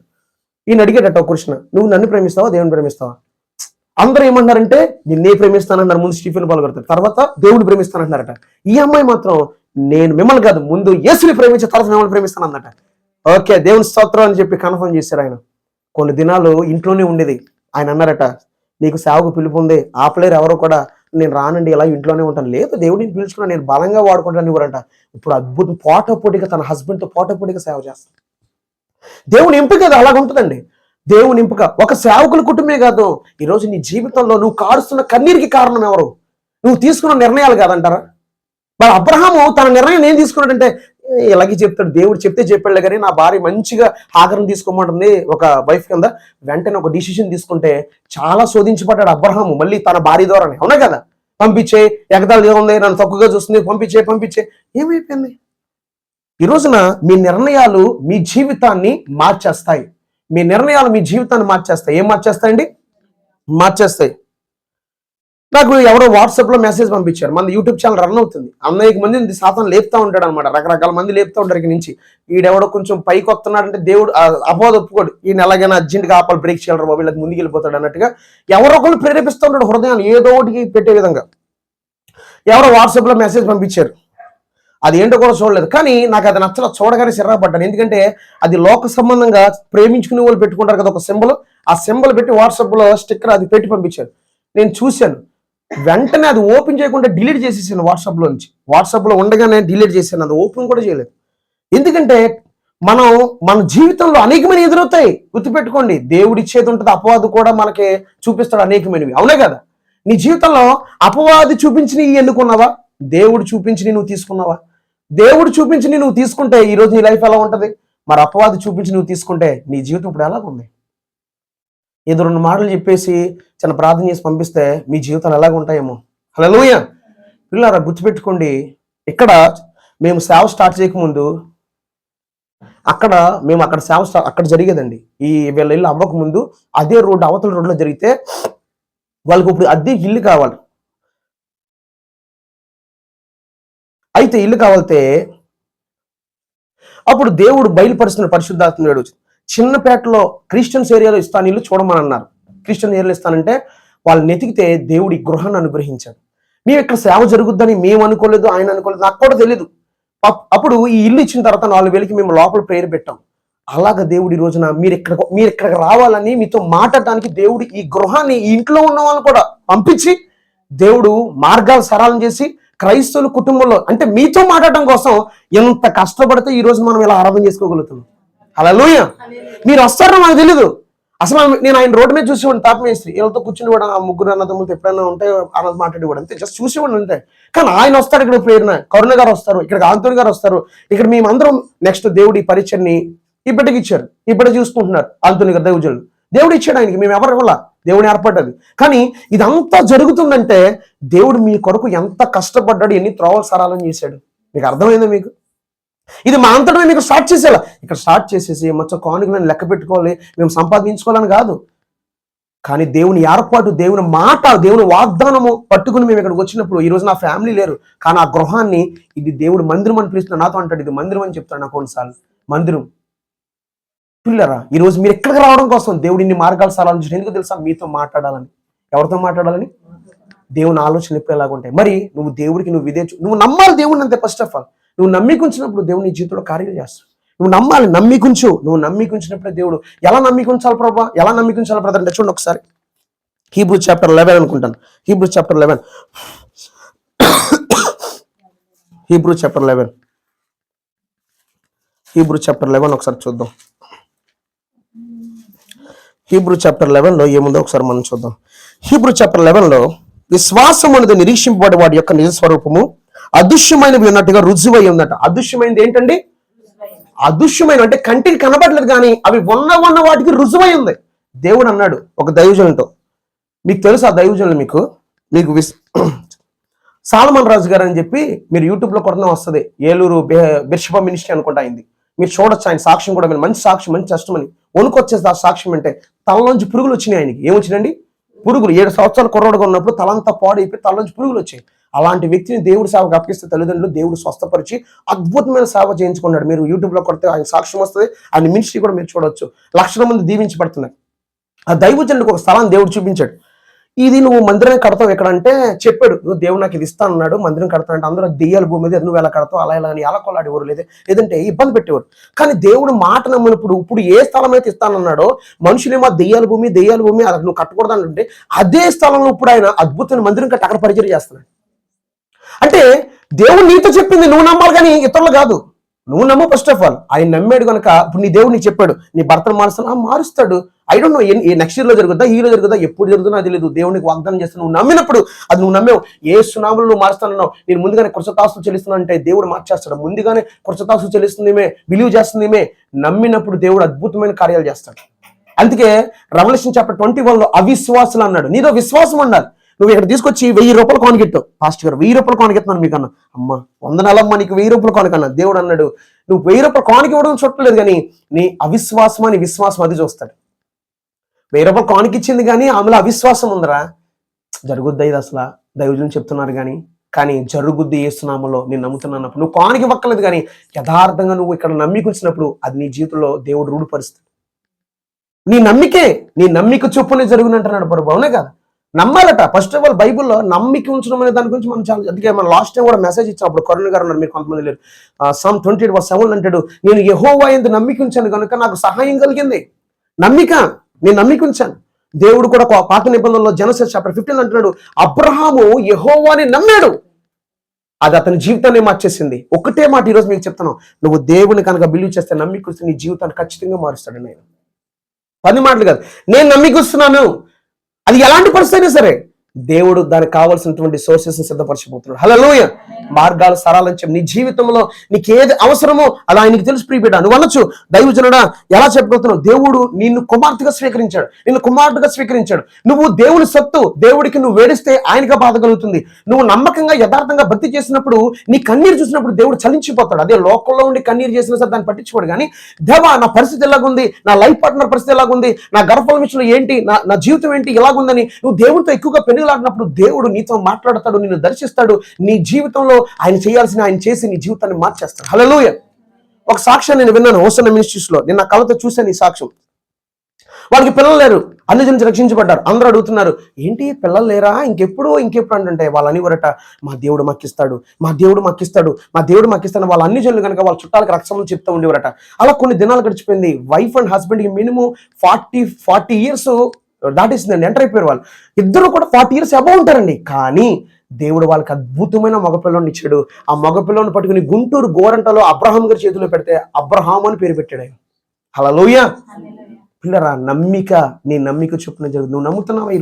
ఈయన అడిగేటట్టు ఒక క్వశ్చన్, నువ్వు నన్ను ప్రేమిస్తావా దేవుని ప్రేమిస్తావా? అందరూ ఏమన్నారంటే నిన్నే ప్రేమిస్తానన్నారు ముందు స్టీఫెన్ పాల్ గారు, తర్వాత దేవుని ప్రేమిస్తానంటున్నారట. ఈ అమ్మాయి మాత్రం నేను మిమ్మల్ని కాదు, ముందు యేసుని ప్రేమించే తర్వాత మిమ్మల్ని ప్రేమిస్తాను అన్నట. ఓకే దేవుని స్తోత్రం అని చెప్పి కన్ఫర్మ్ చేశారు. ఆయన కొన్ని దినాలు ఇంట్లోనే ఉండేది. ఆయన అన్నారట, నీకు సేవకు పిలుపు ఉంది, ఆపలేరు ఎవరో కూడా, నేను రానండి ఇలా ఇంట్లోనే ఉంటాను. లేదు దేవుడిని పిలుచుకున్నా, నేను బలంగా వాడుకుంటాను ఇవ్వరంట. ఇప్పుడు అద్భుతం పోటాపోటీగా తన హస్బెండ్తో పోటాపోటీగా సేవ చేస్తాను. దేవుని ఎంపిక కదా అలాగ ఉంటుందండి. దేవుని ఎంపిక ఒక సేవకుల కుటుంబమే కాదు, ఈరోజు నీ జీవితంలో నువ్వు కారుస్తున్న కన్నీరికి కారణం ఎవరు? నువ్వు తీసుకున్న నిర్ణయాలు కాదంటారా? మరి అబ్రహాము తన నిర్ణయం ఏం తీసుకున్నాడంటే, ఇలాగే చెప్తాడు, దేవుడు చెప్తే చెప్పాడు కానీ నా భార్య మంచిగా ఆగ్రహం తీసుకోమంటుంది ఒక వైఫ్ కింద, వెంటనే ఒక డిసిషన్ తీసుకుంటే చాలా శోధించబడ్డాడు అబ్రహాము మళ్ళీ తన భార్య ద్వారానే, అవునా కదా? పంపించే, ఎగతాళి ఏముంది, నన్ను తక్కువగా చూస్తుంది, పంపించే ఏమైపోయింది? ఈ రోజున మీ నిర్ణయాలు మీ జీవితాన్ని మార్చేస్తాయి. మీ నిర్ణయాలు మీ జీవితాన్ని మార్చేస్తాయి. ఏం మార్చేస్తాయండి? మార్చేస్తాయి. నాకు ఎవరో వాట్సాప్లో మెసేజ్ పంపించారు, మన యూట్యూబ్ ఛానల్ రన్ అవుతుంది, అనేక మంది సాతాను లేపుతా ఉంటాడు అనమాట, రకరకాల మంది లేపుతా ఉంటారు. ఇక నుంచి ఈడెవడో కొంచెం పైకి వస్తున్నాడంటే దేవుడు అపోద ఒప్పుకోడు, ఈయన ఎలాగైనా అర్జెంట్గా ఆపాలి, బ్రేక్ చేయాలి బాబు, వీళ్ళకి ముందుకు వెళ్ళిపోతాడు అన్నట్టుగా ఎవరో ఒకరు ప్రేరేపిస్తూ ఉంటాడు హృదయాన్ని ఏదో ఒకటికి పెట్టే విధంగా. ఎవరో వాట్సాప్లో మెసేజ్ పంపించారు, అది ఏంటో కూడా చూడలేదు, కానీ నాకు అది నచ్చల, చూడగానే సిర్రపడ్డాను. ఎందుకంటే అది లోక సంబంధంగా ప్రేమించుకునే వాళ్ళు పెట్టుకుంటారు కదా ఒక సింబల్, ఆ సింబల్ పెట్టి వాట్సాప్లో స్టిక్కర్ అది పెట్టి పంపించారు. నేను చూశాను, వెంటనే అది ఓపెన్ చేయకుండా డిలీట్ చేసేసాను వాట్సాప్లో నుంచి. వాట్సాప్లో ఉండగానే డిలీట్ చేశాను, అది ఓపెన్ కూడా చేయలేదు. ఎందుకంటే మన జీవితంలో అనేకమైన ఎదురవుతాయి. గుర్తుపెట్టుకోండి, దేవుడిచ్చేది ఉంటుంది, అపవాదు కూడా మనకి చూపిస్తాడు అనేకమైనవి, అవునే కదా? నీ జీవితంలో అపవాది చూపించి నీ ఎన్నుకున్నావా? దేవుడు చూపించి నువ్వు తీసుకున్నావా? దేవుడు చూపించి నువ్వు తీసుకుంటే ఈరోజు నీ లైఫ్ ఎలా ఉంటుంది? మరి అపవాది చూపించి నువ్వు తీసుకుంటే నీ జీవితం ఇప్పుడు ఎలా ఉంది? ఏదో 2 మాటలు చెప్పేసి చిన్న ప్రార్థన చేసి పంపిస్తే మీ జీవితాలు ఎలాగ ఉంటాయేమో. హల్లెలూయా. పిల్లలారా గుర్తుపెట్టుకోండి, ఇక్కడ మేము సేవ స్టార్ట్ చేయకముందు అక్కడ సేవ అక్కడ జరిగేదండి. ఈ వీళ్ళ ఇల్లు అవ్వక ముందు అదే రోడ్డు, అవతల రోడ్లో జరిగితే వాళ్ళకి ఇప్పుడు అద్దె ఇల్లు కావాలి. అయితే ఇల్లు కావాలితే అప్పుడు దేవుడు బయలుపరుస్తున్న పరిశుద్ధాత్మ చిన్నపేటలో క్రిస్టియన్స్ ఏరియాలో ఇస్తాను ఇల్లు చూడమని అన్నారు. క్రిస్టియన్ ఏరియాలో ఇస్తానంటే వాళ్ళు నెతికితే దేవుడి గృహాన్ని అనుగ్రహించాడు. మేము ఇక్కడ సేవ జరుగుద్దని మేము అనుకోలేదు, ఆయన అనుకోలేదు, నాకు కూడా తెలియదు. అప్పుడు ఈ ఇల్లు ఇచ్చిన తర్వాత 4,000కి మేము లోపల ప్రేయర్ పెట్టాం. అలాగ దేవుడు ఈ రోజున మీరు ఇక్కడికి రావాలని మీతో మాట్లాడటానికి దేవుడు ఈ గృహాన్ని, ఈ ఇంట్లో ఉన్న వాళ్ళని కూడా పంపించి దేవుడు మార్గాలు సరళం చేసి క్రైస్తవుల కుటుంబంలో అంటే మీతో మాట్లాడటం కోసం ఎంత కష్టపడితే ఈ రోజు మనం ఇలా ఆరాధన చేసుకోగలుగుతున్నాం. హల్లెలూయా. మీరు వస్తారో నాకు తెలీదు. అసలు నేను ఆయన రోడ్డు మీద చూసేవాడిని, తాపమేస్త్రి వీళ్ళతో కూర్చుని కూడా ఆ ముగ్గురు అన్నదమ్ములతో ఎప్పుడైనా ఉంటే అన్నది మాట్లాడేవాడు, అంతే జస్ట్ చూసేవాడు అంతే. కానీ ఆయన వస్తాడు ఇక్కడ, ప్రేరణ కరుణ గారు వస్తారు, ఇక్కడ ఆంతోని గారు వస్తారు, ఇక్కడ మేమందరం నెక్స్ట్ దేవుడి పరిచయని ఇప్పటికి ఇచ్చారు, ఇప్పటికి చూసుకుంటున్నారు. ఆంతోని గారు దైవజనులు దేవుడు ఇచ్చాడు ఆయనకి, మేము ఎవరి వల్ల దేవుని ఏర్పడ్డది. కానీ ఇదంతా జరుగుతుందంటే దేవుడు మీ కొరకు ఎంత కష్టపడ్డాడు, ఎన్ని త్రోవలు సరాలని చేశాడు. మీకు అర్థమైందా? మీకు ఇది మా అంతటమే మీకు స్టార్ట్ చేసేలా, ఇక్కడ స్టార్ట్ చేసేసి మొత్తం కానుకలను లెక్క పెట్టుకోవాలి, మేము సంపాదించుకోవాలని కాదు. కానీ దేవుని ఏర్పాటు, దేవుని మాట, దేవుని వాగ్దానము పట్టుకుని మేము ఇక్కడికి వచ్చినప్పుడు, ఈ రోజు నా ఫ్యామిలీ లేరు, కానీ ఆ గృహాన్ని ఇది దేవుడు మందిరం అని పిలుస్తున్నాడు. నాతో అంటాడు ఇది మందిరం అని చెప్తాడు నాకు కొన్నిసార్లు. మందిరం పిల్లరా, ఈరోజు మీరు ఎక్కడికి రావడం కోసం దేవుడు ఇన్ని మార్గాలు సరాలించాడు. ఎందుకు తెలుసా? మీతో మాట్లాడాలని. ఎవరితో మాట్లాడాలని? దేవుని ఆలోచనలు ఎప్పుడు ఎలాగుంటాయి. మరి నువ్వు దేవుడికి నువ్వు నమ్మాలి దేవుడిని అంతే. ఫస్ట్ ఆఫ్ ఆల్ నువ్వు నమ్మికుంచినప్పుడు దేవుడు నీ జీవితంలో కార్యాలు చేస్తాడు. నువ్వు నమ్మాలి, నమ్మికుంచు. నువ్వు నమ్మికుంచినప్పుడే దేవుడు. ఎలా నమ్మికుంచాలి ప్రభా, ఎలా నమ్మికుంచాలి బ్రదర్ అంటే చూడండి ఒకసారి హీబ్రూస్ చాప్టర్ 11 అనుకుంటాను. Hebrews chapter 11 Hebrews chapter 11 Hebrews chapter 11 ఒకసారి చూద్దాం. హీబ్రూ చాప్టర్ 11లో ఏముందో ఒకసారి మనం చూద్దాం. హీబ్రూ చాప్టర్ 11లో విశ్వాసం అనేది నిరీక్షింపబడే వాడి యొక్క నిజ స్వరూపము అదృశ్యమైనవి ఉన్నట్టుగా రుజువై ఉందట. అదృశ్యమైనది ఏంటండి? అదృశ్యమైన అంటే కంటికి కనబడలేదు, కానీ అవి ఉన్న వాటికి రుజువై ఉంది. దేవుడు అన్నాడు ఒక దైవజనులతో, మీకు తెలుసు ఆ దైవజనులు, మీకు సాలమన్ రాజు గారు అని చెప్పి మీరు యూట్యూబ్లో కొట్టడం వస్తుంది, ఏలూరు బిషప్ మినిస్ట్రీ అనుకుంటా అయింది. మీరు చూడొచ్చు ఆయన సాక్ష్యం కూడా, మంచి సాక్ష్యం, మంచి కష్టమని వణుకొచ్చేది ఆ సాక్ష్యం అంటే. తలలోంచి పురుగులు వచ్చినాయి ఆయనకి. ఏమొచ్చినండి? పురుగులు. 7 సంవత్సరాలు కుర్రోడుగా ఉన్నప్పుడు తలంతా పాడైపోయి తలలోంచి పురుగులు వచ్చాయి. అలాంటి వ్యక్తిని దేవుడు సేవకు అప్పగిస్తే తల్లిదండ్రులు దేవుడు స్వస్థపరిచి అద్భుతమైన సేవ చేయించుకున్నాడు. మీరు యూట్యూబ్లో కొడితే ఆయన సాక్ష్యం వస్తుంది, ఆయన మినిస్ట్రీ కూడా మీరు చూడొచ్చు. లక్షల మంది దీవించబడుతున్నారు. ఆ దైవజనుడికి ఒక స్థలాన్ని దేవుడు చూపించాడు. ఇది నువ్వు మందిరం కడతావు ఎక్కడంటే చెప్పాడు, నువ్వు దేవుడు నాకు ఇది ఇస్తాను అన్నాడు, మందిరం కడతానంటే అందరూ దెయ్యాల భూమి మీద నువ్వు ఎలా కడతావు, అలా ఇలా అని ఎలా కొల్లాడేవారు, లేదంటే ఇబ్బంది పెట్టేవారు. కానీ దేవుడు మాట నమ్మినప్పుడు ఇప్పుడు ఏ స్థలం అయితే ఇస్తానన్నాడో, మనుషులేమో దెయ్యాల భూమి అది నువ్వు కట్టకూడదు అంటే అదే స్థలంలో ఇప్పుడు ఆయన అద్భుతమైన మందిరం కట్టి అక్కడ పరిచయం చేస్తున్నాడు. అంటే దేవుడు నీతో చెప్పింది నువ్వు నమ్మాలి, కానీ ఇతరులు కాదు. నువ్వు నమ్ము ఫస్ట్ ఆఫ్ ఆల్. ఆయన నమ్మాడు కనుక ఇప్పుడు నీ దేవుడు నీకు చెప్పాడు నీ భర్తను మారుస్తాడు. ఐ డోంట్ నో నెక్స్ట్ ఇయర్లో జరుగుతుందా, ఈ రోజు జరుగుతుందా, ఎప్పుడు జరుగుతుందో అది లేదు. దేవునికి వాగ్దానం చేస్తాను. నువ్వు నమ్మినప్పుడు అది నువ్వు నమ్మేవు. ఏ సునాములు నువ్వు మారుస్తానన్నావు, నేను ముందుగానే కృతజ్ఞతాస్తుతులు చెల్లిస్తున్నాను అంటే దేవుడు మార్చేస్తాడు. ముందుగానే కృతజ్ఞతాస్తుతులు చెల్లిస్తుందేమే, బిలీవ్ చేస్తుందేమే. నమ్మినప్పుడు దేవుడు అద్భుతమైన కార్యాలు చేస్తాడు. అందుకే రెవల్యూషన్ చాప్టర్ 21లో అవిశ్వాసులు అన్నాడు. నీతో విశ్వాసం ఉండాలి. నువ్వు ఇక్కడ తీసుకొచ్చి 1000 రూపాయలు కానుకెట్టావు, పాస్టర్ గారు 1000 రూపాయలు కానుకెత్తున్నాను మీకు అన్న, అమ్మ 100 నెలమ్మ నీకు 1000 రూపాయలు కానుకన్నా. దేవుడు అన్నాడు నువ్వు 1000 రూపాయలు కానుక ఇవ్వడం చూడలేదు, కానీ నీ అవిశ్వాసం అని విశ్వాసం అది చూస్తాడు. 1000 రూపాయలు కానుక ఇచ్చింది కానీ ఆమెలో అవిశ్వాసం ఉందరా, జరుగుద్ది ఇది అసలు దైవజనులు చెప్తున్నారు కానీ జరుగుద్ది ఏసునామలో నేను నమ్ముతున్నానప్పుడు నువ్వు కానుక ఇవ్వక్కలేదు, కానీ యథార్థంగా నువ్వు ఇక్కడ నమ్మికొచ్చినప్పుడు అది నీ జీవితంలో దేవుడు రూఢిపరుస్తాడు. నీ నమ్మిక చొప్పునే జరుగునంటున్నాడు ప్రభు. అవునే కదా, నమ్మాలట. ఫస్ట్ ఆఫ్ ఆల్ బైబుల్లో నమ్మిక ఉంచడం అనే దాని గురించి మనం చాలా, అందుకే మనం లాస్ట్ టైం కూడా మెసేజ్ ఇచ్చాం. అప్పుడు కరుణ గారు ఉన్నారు, మీరు కొంతమంది లేరు. Psalm 28:7 అంటాడు, నేను యెహోవా యందు నమ్మిక ఉంచాను కనుక నాకు సహాయం కలిగింది. నేను నమ్మిక ఉంచాను. దేవుడు కూడా పాత నిబంధనలో జెనసిస్ చాప్టర్ 15 అంటున్నాడు, అబ్రహాము యెహోవాని నమ్మాడు, అది అతని జీవితాన్ని మార్చేసింది. ఒకటే మాట ఈరోజు మీకు చెప్తాను, నువ్వు దేవుని కనుక బిలీవ్ చేస్తే, నమ్మిక వస్తే నీ జీవితాన్ని ఖచ్చితంగా మారుస్తాడు. నేను 10 మాటలు కాదు, నేను నమ్మికొస్తున్నాను. అది ఎలాంటి పరిస్థితి అయినా సరే దేవుడు దానికి కావాల్సినటువంటి సోర్సెస్ సిద్ధపరచబోతున్నాడు. హల్లెలూయా. మార్గాలు సరళించం. నీ జీవితంలో నీకు ఏది అవసరమో అలా ఆయనకి తెలుసు. ప్రియబిడ్డ నువ్వు అనొచ్చు, దైవజనుడా ఎలా చెప్పబోతున్నావు, దేవుడు నిన్ను కుమార్తెగా స్వీకరించాడు. నువ్వు దేవుని సత్తు, దేవుడికి నువ్వు వేడిస్తే ఆయనగా బాధ కలుగుతుంది. నువ్వు నమ్మకంగా యథార్థంగా భక్తి చేసినప్పుడు నీ కన్నీరు చూసినప్పుడు దేవుడు చలించిపోతాడు. అదే లోకంలో ఉండి కన్నీరు చేసినా సరే దాన్ని పట్టించుకోడు. కానీ దేవా నా పరిస్థితి ఎలాగుంది, నా లైఫ్ పార్ట్నర్ పరిస్థితి ఎలాగుంది, నా గర్భఫలం విషయంలో ఏంటి, నా జీవితం ఏంటి ఎలాగుందని నువ్వు దేవుడితో ఎక్కువగా పెనుగులాడినప్పుడు దేవుడు నీతో మాట్లాడతాడు, నిన్ను దర్శిస్తాడు. నీ జీవితంలో ఆయన చేయాల్సిన ఆయన చేసి నీ జీవితాన్ని మార్చేస్తాడు. హల్లెలూయా. ఒక సాక్ష్యం నేను విన్నాను హోసన్న మినిస్ట్రీస్ లో. నేను నా కళ్ళతో చూశాను ఈ సాక్ష్యం. వాళ్ళకి పిల్లలు లేరు, అన్ని నుంచి రక్షించబడ్డారు. అందరూ అడుగుతున్నారు, ఏంటి పిల్లలు లేరా, ఇంకెప్పుడు అంటే వాళ్ళు అనివరట, మా దేవుడు మాకిస్తాడు వాళ్ళ అన్ని జనులు కనుక వాళ్ళ చుట్టాలకు రక్షణలు చెప్తూ ఉండేవారట. అలా కొన్ని దినాలు గడిచిపోయింది. వైఫ్ అండ్ హస్బెండ్కి మినిమం 40 years దాటేసిందండి, ఎంటర్ అయిపోయారు వాళ్ళు. ఇద్దరు కూడా 40 years అబౌవ్ ఉంటారండి. కానీ దేవుడు వాళ్ళకి అద్భుతమైన మగపిల్లని ఇచ్చాడు. ఆ మగపిల్లని పట్టుకుని గుంటూరు గోరంటలో అబ్రహాం గారి చేతిలో పెడితే అబ్రహాం అని పేరు పెట్టాడు ఆయన. హల్లెలూయా. పిల్లరా, నమ్మిక, నీ నమ్మిక చొప్పున జరుగుతుంది. నువ్వు నమ్ముతున్నావా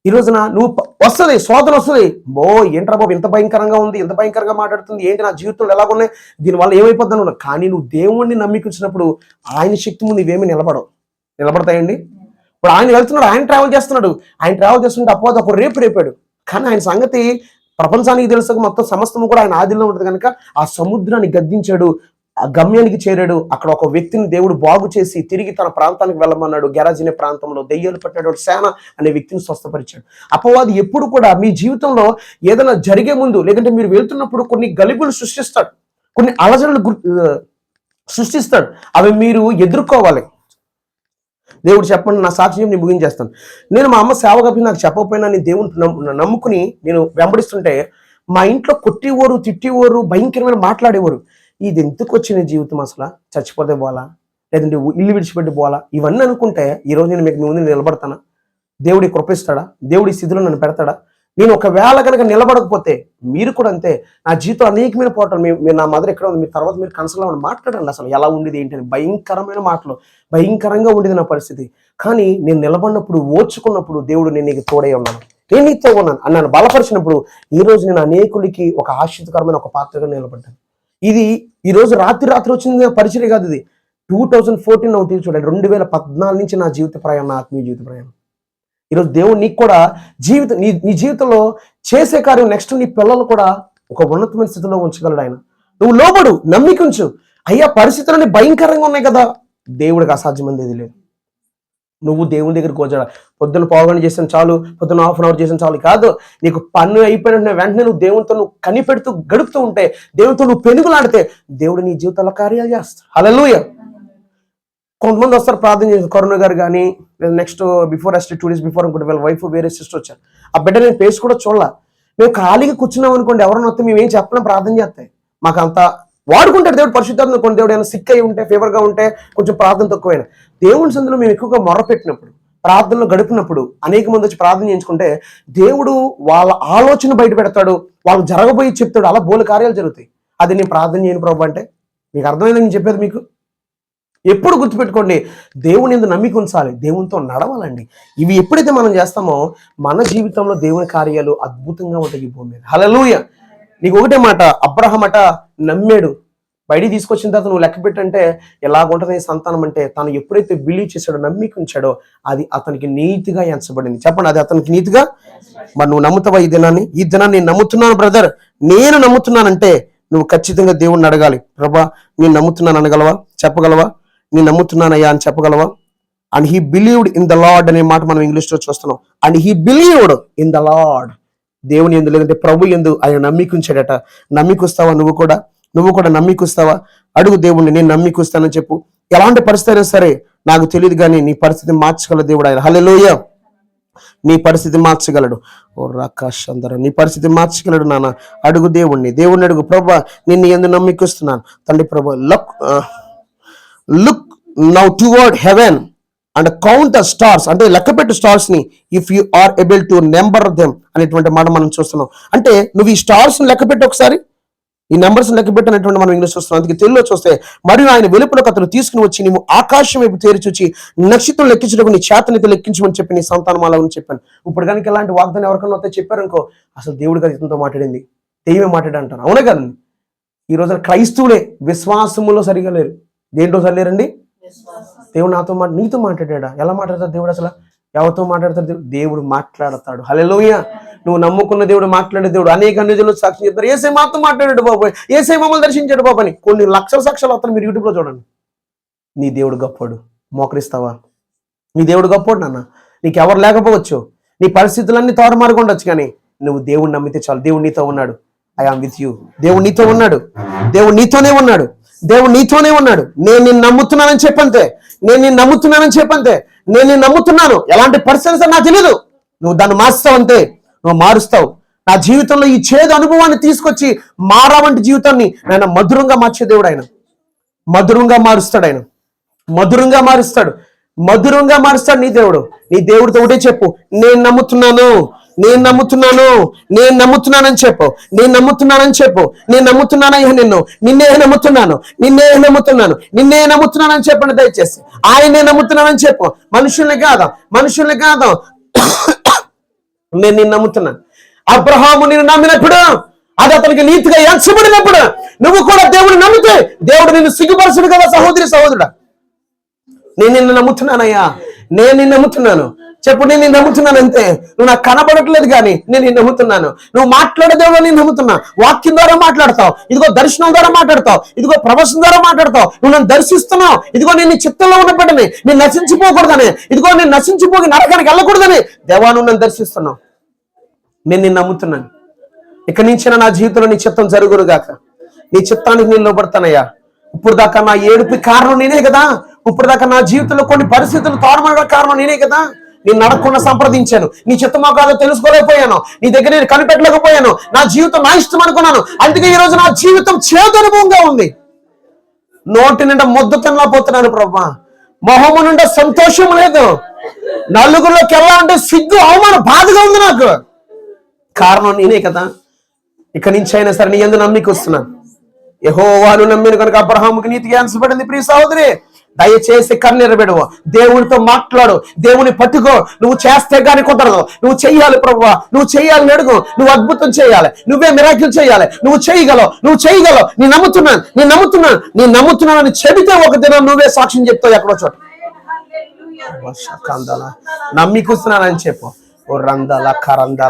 ఈ రోజున నువ్వు వస్తుంది, శోధన వస్తుంది. ఏంట్రా బాబు ఇంత భయంకరంగా ఉంది, ఇంత భయంకరంగా మాట్లాడుతుంది, ఏంటి నా జీవితంలో ఎలాగున్నాయి, దీనివల్ల ఏమైపోద్దాను. కానీ నువ్వు దేవుణ్ణి నమ్మికించినప్పుడు ఆయన శక్తి ముందు ఇవేమీ నిలబడతాయండి. ఇప్పుడు ఆయన వెళ్తున్నాడు, ఆయన ట్రావెల్ చేస్తుంటే అపోవాది ఒక రేపాడు. కానీ ఆయన సంగతి ప్రపంచానికి తెలుసు, మొత్తం సమస్తము కూడా ఆయన ఆధీనంలో ఉంటుంది కనుక ఆ సముద్రాన్ని గద్దించాడు, ఆ గమ్యానికి చేరాడు. అక్కడ ఒక వ్యక్తిని దేవుడు బాగు చేసి తిరిగి తన ప్రాంతానికి వెళ్ళమన్నాడు. గెరాజినే ప్రాంతంలో దెయ్యాలు పట్టాడు సేన అనే వ్యక్తిని స్వస్థపరిచాడు. అపవాది ఎప్పుడు కూడా మీ జీవితంలో ఏదైనా జరిగే ముందు, లేదంటే మీరు వెళ్తున్నప్పుడు కొన్ని గలిబులు సృష్టిస్తాడు, కొన్ని అలజడులు సృష్టిస్తాడు. అవి మీరు ఎదుర్కోవాలి. దేవుడు చెప్పండి, నా సాక్ష్యం నేను ముగించేస్తాను. నేను మా అమ్మ సేవకపి నాకు చెప్పకపోయినా నేను దేవుని నమ్ముకుని నేను వెంబడిస్తుంటే మా ఇంట్లో కొట్టేవారు, తిట్టేవారు, భయంకరమైన మాట్లాడేవారు. ఇది ఎందుకు వచ్చిన జీవితం, అసలు చచ్చిపోతే పోవాలా, లేదంటే ఇల్లు విడిచిపెట్టి పోవాలా, ఇవన్నీ అనుకుంటే ఈరోజు నేను మీకు ముందు నిలబడతానా? దేవుడి కృపిస్తాడా? దేవుడి స్థితిలో నన్ను పెడతాడా? నేను ఒకవేళ కనుక నిలబడకపోతే మీరు కూడా అంతే. నా జీవితం అనేకమైన పోవటం. మీరు నా మదర్ ఎక్కడ ఉంది, మీ తర్వాత మీరు కన్సల్లో మాట్లాడండి అసలు ఎలా ఉండేది ఏంటని. భయంకరమైన మాటలు, భయంకరంగా ఉండేది నా పరిస్థితి. కానీ నేను నిలబడినప్పుడు, ఓర్చుకున్నప్పుడు దేవుడు నేను నీకు తోడై ఉన్నాను, నేను నీతో ఉన్నాను అని నన్ను బలపరిచినప్పుడు ఈరోజు నేను అనేకులకి ఒక ఆశ్చర్యకరమైన ఒక పాత్రగా నిలబడ్డాను. ఇది ఈరోజు రాత్రి వచ్చింది పరిచయం కాదు. ఇది 2014 అవుతుంది చూడండి. 2014 నుంచి నా జీవిత ప్రయాణం, నా ఆత్మీయ జీవిత ప్రయాణం. ఈరోజు దేవుడు నీకు కూడా నీ జీవితంలో చేసే కార్యం, నెక్స్ట్ నీ పిల్లలు కూడా ఒక ఉన్నతమైన స్థితిలో ఉంచగలడు ఆయన. నువ్వు లోబడు, నమ్మికుంచు. అయ్యా పరిస్థితులన్నీ భయంకరంగా ఉన్నాయి కదా, దేవుడికి అసాధ్యమైనది లేదు. నువ్వు దేవుని దగ్గరికి వచ్చా. పొద్దున్న పావుగంట చేసాను చాలు, పొద్దున్న ½ hour చేసాను చాలు కాదు. నీకు పన్ను అయిపోయిన వెంటనే నువ్వు దేవునితో నువ్వు కనిపెడుతూ గడుపుతూ ఉంటే, దేవునితో నువ్వు పెనుగులాడితే దేవుడు నీ జీవితంలో కార్యాలు చేస్తాడు. హల్లెలూయా. కొంతమంది వస్తారు ప్రార్థన చేసి, కరుణ గారు కానీ, నెక్స్ట్ బిఫోర్ 2 days బిఫోర్ అనుకుంటే వాళ్ళ వైఫ్ వేరే సిస్టర్ వచ్చారు. ఆ బిడ్డ నేను పేసి కూడా చూడాల. మేము ఖాళీగా కూర్చున్నాం అనుకోండి, ఎవరైనా వస్తే మేము ఏం చెప్పలేం, ప్రార్థన చేస్తాయి. మాకు అంత వాడుకుంటాడు దేవుడు పరిశుద్ధాత్మ. కొన్ని దేవుడు ఏమైనా సిక్ అయి ఉంటే, ఫీవర్గా ఉంటే, కొంచెం ప్రార్థన తక్కువైనా దేవుని సందులో మేము ఎక్కువగా మొరపెట్టినప్పుడు, ప్రార్థనలో గడిపినప్పుడు, అనేక మంది వచ్చి ప్రార్థన చేయించుకుంటే దేవుడు వాళ్ళ ఆలోచన బయట పెడతాడు, వాళ్ళు జరగబోయి చెప్తాడు. అలా బోలు కార్యాలు జరుగుతాయి. అది నేను ప్రార్థన చేయను ప్రభు అంటే మీకు అర్థమైందని నేను చెప్పేది. మీకు ఎప్పుడు గుర్తుపెట్టుకోండి, దేవుని ఎందుకు నమ్మిక ఉంచాలి, దేవునితో నడవాలండి. ఇవి ఎప్పుడైతే మనం చేస్తామో మన జీవితంలో దేవుని కార్యాలు అద్భుతంగా ఉంటాయి ఈ భూమి మీద. హల్లెలూయా. నీకు ఒకటే మాట, అబ్రహాం అట నమ్మాడు. బయటికి తీసుకొచ్చిన తర్వాత నువ్వు లెక్క పెట్టంటే ఎలాగుంటుంది సంతానం అంటే, తను ఎప్పుడైతే బిలీవ్ చేశాడో, నమ్మిక ఉంచాడో, అది అతనికి నీతిగా ఎంచబడింది. చెప్పండి, అది అతనికి నీతిగా. మరి నువ్వు నమ్ముతావా ఈ దినాన్ని? ఈ దినాన్ని నేను నమ్ముతున్నాను బ్రదర్, నేను నమ్ముతున్నానంటే నువ్వు ఖచ్చితంగా దేవుణ్ణి అడగాలి. ప్రభా నేను నమ్ముతున్నాను అనగలవా? చెప్పగలవా? నేను నమ్ముతున్నానయ్యా అని చెప్పగలవా? And he believed in the lord అనే మాట మనం ఇంగ్లీష్లో చూస్తున్నాం. And he believed in the lord, దేవుని యందు లేదంటే ప్రభు యందు ఆయన నమ్మికుంచాడట. నమ్మికొస్తావా? నువ్వు కూడా నమ్మికొస్తావా? అడుగు దేవుణ్ణి, నేను నమ్మికొస్తానని చెప్పు. ఎలాంటి పరిస్థితి అయినా సరే నాకు తెలియదు, కానీ నీ పరిస్థితి మార్చగల దేవుడు ఆయన. హల్లెలూయా. నీ పరిస్థితి మార్చగలడు. ఓ రాకాష్ అందరూ నీ పరిస్థితి మార్చగలడు నాన్న. అడుగు దేవుణ్ణి అడుగు. ప్రభా నేను నీ యందు నమ్మికొస్తున్నాను తండ్రి. ప్రభా look now toward heaven and count the stars, అంటే లెక్కపెట్టు స్టార్స్ ని, if you are able to number them అనేటువంటి మాట మనం చూస్తున్నాం. అంటే నువ్వు ఈ స్టార్స్ ని లెక్కపెట్టి ఒకసారి, ఈ నెంబర్స్ లెక్కపెట్టి అనేటువంటి మనం ఇంగ్లీష్ చూస్తున్నాం. అందుకే తెలుగులో చూస్తే, మరియు ఆయన వెలుపలకు అతను తీసుకుని వచ్చి నువ్వు ఆకాశం వైపు తేరి చూచి నక్షత్రం లెక్కించడానికి నీ చేతనైతే లెక్కించమని చెప్పి నీ సంతానం అలా అని చెప్పాను. ఇప్పుడు కనుక ఇలాంటి వాగ్దానం ఎవరికైనా వస్తే చెప్పారనుకో, అసలు దేవుడు గారు ఇతనితో మాట్లాడింది, దెయ్యమే మాట్లాడి అంటారు. అవునే కదండి. ఈ రోజున క్రైస్తవులే విశ్వాసములో సరిగా లేరు. దేంట్లో సరిలేరండి? దేవుడు నీతో మాట్లాడా? ఎలా మాట్లాడతాడు దేవుడు? అసలు ఎవరితో మాట్లాడతాడు దేవుడు మాట్లాడతాడు. హల్లెలూయా. నువ్వు నమ్ముకున్న దేవుడు మాట్లాడే దేవుడు. అనేక అన్యజనులు సాక్షి చెప్తారు, ఏసై మాతో మాట్లాడాడు బాబు, ఏసై మమ్మల్ని దర్శించాడు బాబు అని. కొన్ని లక్షల సాక్ష్యాలు అతను మీరు యూట్యూబ్లో చూడండి. నీ దేవుడు గొప్పోడు. మోకరిస్తావా? నీ దేవుడు గొప్పోడు నాన్న. నీకు ఎవరు లేకపోవచ్చు, నీ పరిస్థితులన్నీ తోరమారుకుండొచ్చు, కానీ నువ్వు దేవుడిని నమ్మితే చాలు. దేవుడు నీతో ఉన్నాడు. I am with you. దేవుడు నీతో ఉన్నాడు. దేవుడు నీతోనే ఉన్నాడు. దేవుడు నీతోనే ఉన్నాడు. నేను నిన్ను నమ్ముతున్నానని చెప్పంతే. నేను నిన్ను నమ్ముతున్నాను. ఎలాంటి పరిస్థితి నాకు తెలియదు, నువ్వు దాన్ని మార్స్తావు అంతే. నువ్వు మారుస్తావు. నా జీవితంలో ఈ చేదు అనుభవాన్ని తీసుకొచ్చి మారావంటి జీవితాన్ని ఆయన మధురంగా మార్చే దేవుడు. ఆయన మధురంగా మారుస్తాడు. మధురంగా మారుస్తాడు నీ దేవుడు. నీ దేవుడితో ఒకటే చెప్పు, నేను నమ్ముతున్నాను, నేను నమ్ముతున్నాను, నేను నమ్ముతున్నానని చెప్పు, నేను నమ్ముతున్నానని చెప్పు, నేను నమ్ముతున్నానయ్యా, నిన్నే నమ్ముతున్నాను, నిన్నే నమ్ముతున్నాను, నిన్నే నమ్ముతున్నానని చెప్పండి దయచేసి. ఆయనే నమ్ముతున్నానని చెప్పు, మనుషుల్ని కాదు, మనుషుల్ని కాదు. నేను నిన్ను నమ్ముతున్నాను. అబ్రహాము నిన్ను నమ్మినప్పుడు అది అతనికి నీతిగా ఎంచబడినప్పుడు నువ్వు కూడా దేవుడిని నమ్మితే దేవుడు నిన్ను సిగ్గుపరచుడు కదా సహోదరి సహోదరుడా. నేను నిన్ను నమ్ముతున్నానయ్యా, నేను నిన్ను నమ్ముతున్నాను చెప్పు, నేను నిన్ను నమ్ముతున్నాను అంతే. నువ్వు నాకు కనబడట్లేదు కానీ నేను నిన్ను నమ్ముతున్నాను. నువ్వు మాట్లాడే దేవుడు నేను నమ్ముతున్నా. వాక్యం ద్వారా మాట్లాడతావు, ఇదిగో దర్శనం ద్వారా మాట్లాడతావు, ఇదిగో ప్రవచనం ద్వారా మాట్లాడతావు. నువ్వు నన్ను దర్శిస్తున్నావు, ఇదిగో నేను నీ చిత్తంలో ఉన్నప్పటిని నేను నశించిపోకూడదని, ఇదిగో నేను నశించిపోయి నరకానికి వెళ్ళకూడదని దేవా నువ్వు నన్ను దర్శిస్తున్నావు. నేను నిన్ను నమ్ముతున్నాను. ఇక్కడి నుంచి నా జీవితంలో నీ చిత్తం జరుగును గాక. నీ చిత్తానికి నేను లోపడతానయ్యా. ఇప్పుడు దాకా నా ఏడుపు కారణం నేనే కదా. ఇప్పుడు దాకా నా జీవితంలో కొన్ని పరిస్థితులు తారుమారడం కారణం నేనే కదా. నేను నడకుండా సంప్రదించాను, నీ చిత్తమో కాదో తెలుసుకోలేకపోయాను, నీ దగ్గర నేను కనిపెట్టలేకపోయాను, నా జీవితం నా ఇష్టం అనుకున్నాను. అందుకే ఈ రోజు నా జీవితం చేదనుభవంగా ఉంది. నోటి నిండా ముద్ద తినలేకపోతున్నాను ప్రభా. మొహము నిండా సంతోషం లేదు. నలుగురిలోకి వెళ్ళాలంటే సిగ్గు, అవమానం, బాధగా ఉంది నాకు. కారణం నేనే కదా. ఇక్కడి నుంచి అయినా సరే నీ యందు నమ్మిక వస్తున్నాను. యెహోవాను నమ్మిన కనుక అబ్రహాముకి నీతిగా ఎంచబడింది. ప్రియ సహోదరి, దయచేసి కన్నెరబెడవు, దేవునితో మాట్లాడు, దేవుని పట్టుకో. నువ్వు చేస్తే గానీ కుదరదు. నువ్వు చెయ్యాలి ప్రభువా, నువ్వు చెయ్యాలని అడుగు. నువ్వు అద్భుతం చేయాలి, నువ్వే మిరాకిల్ చేయాలి, నువ్వు చేయగలవు, నువ్వు చేయగలవు. నేను నమ్ముతున్నాను, నేను నమ్ముతున్నాను, నేను నమ్ముతున్నాను అని చెబితే ఒక దినం నువ్వే సాక్ష్యం చెప్తావు ఎక్కడో చోట. నమ్మికొస్తున్నానని చెప్పు. ఓ రందల కరందల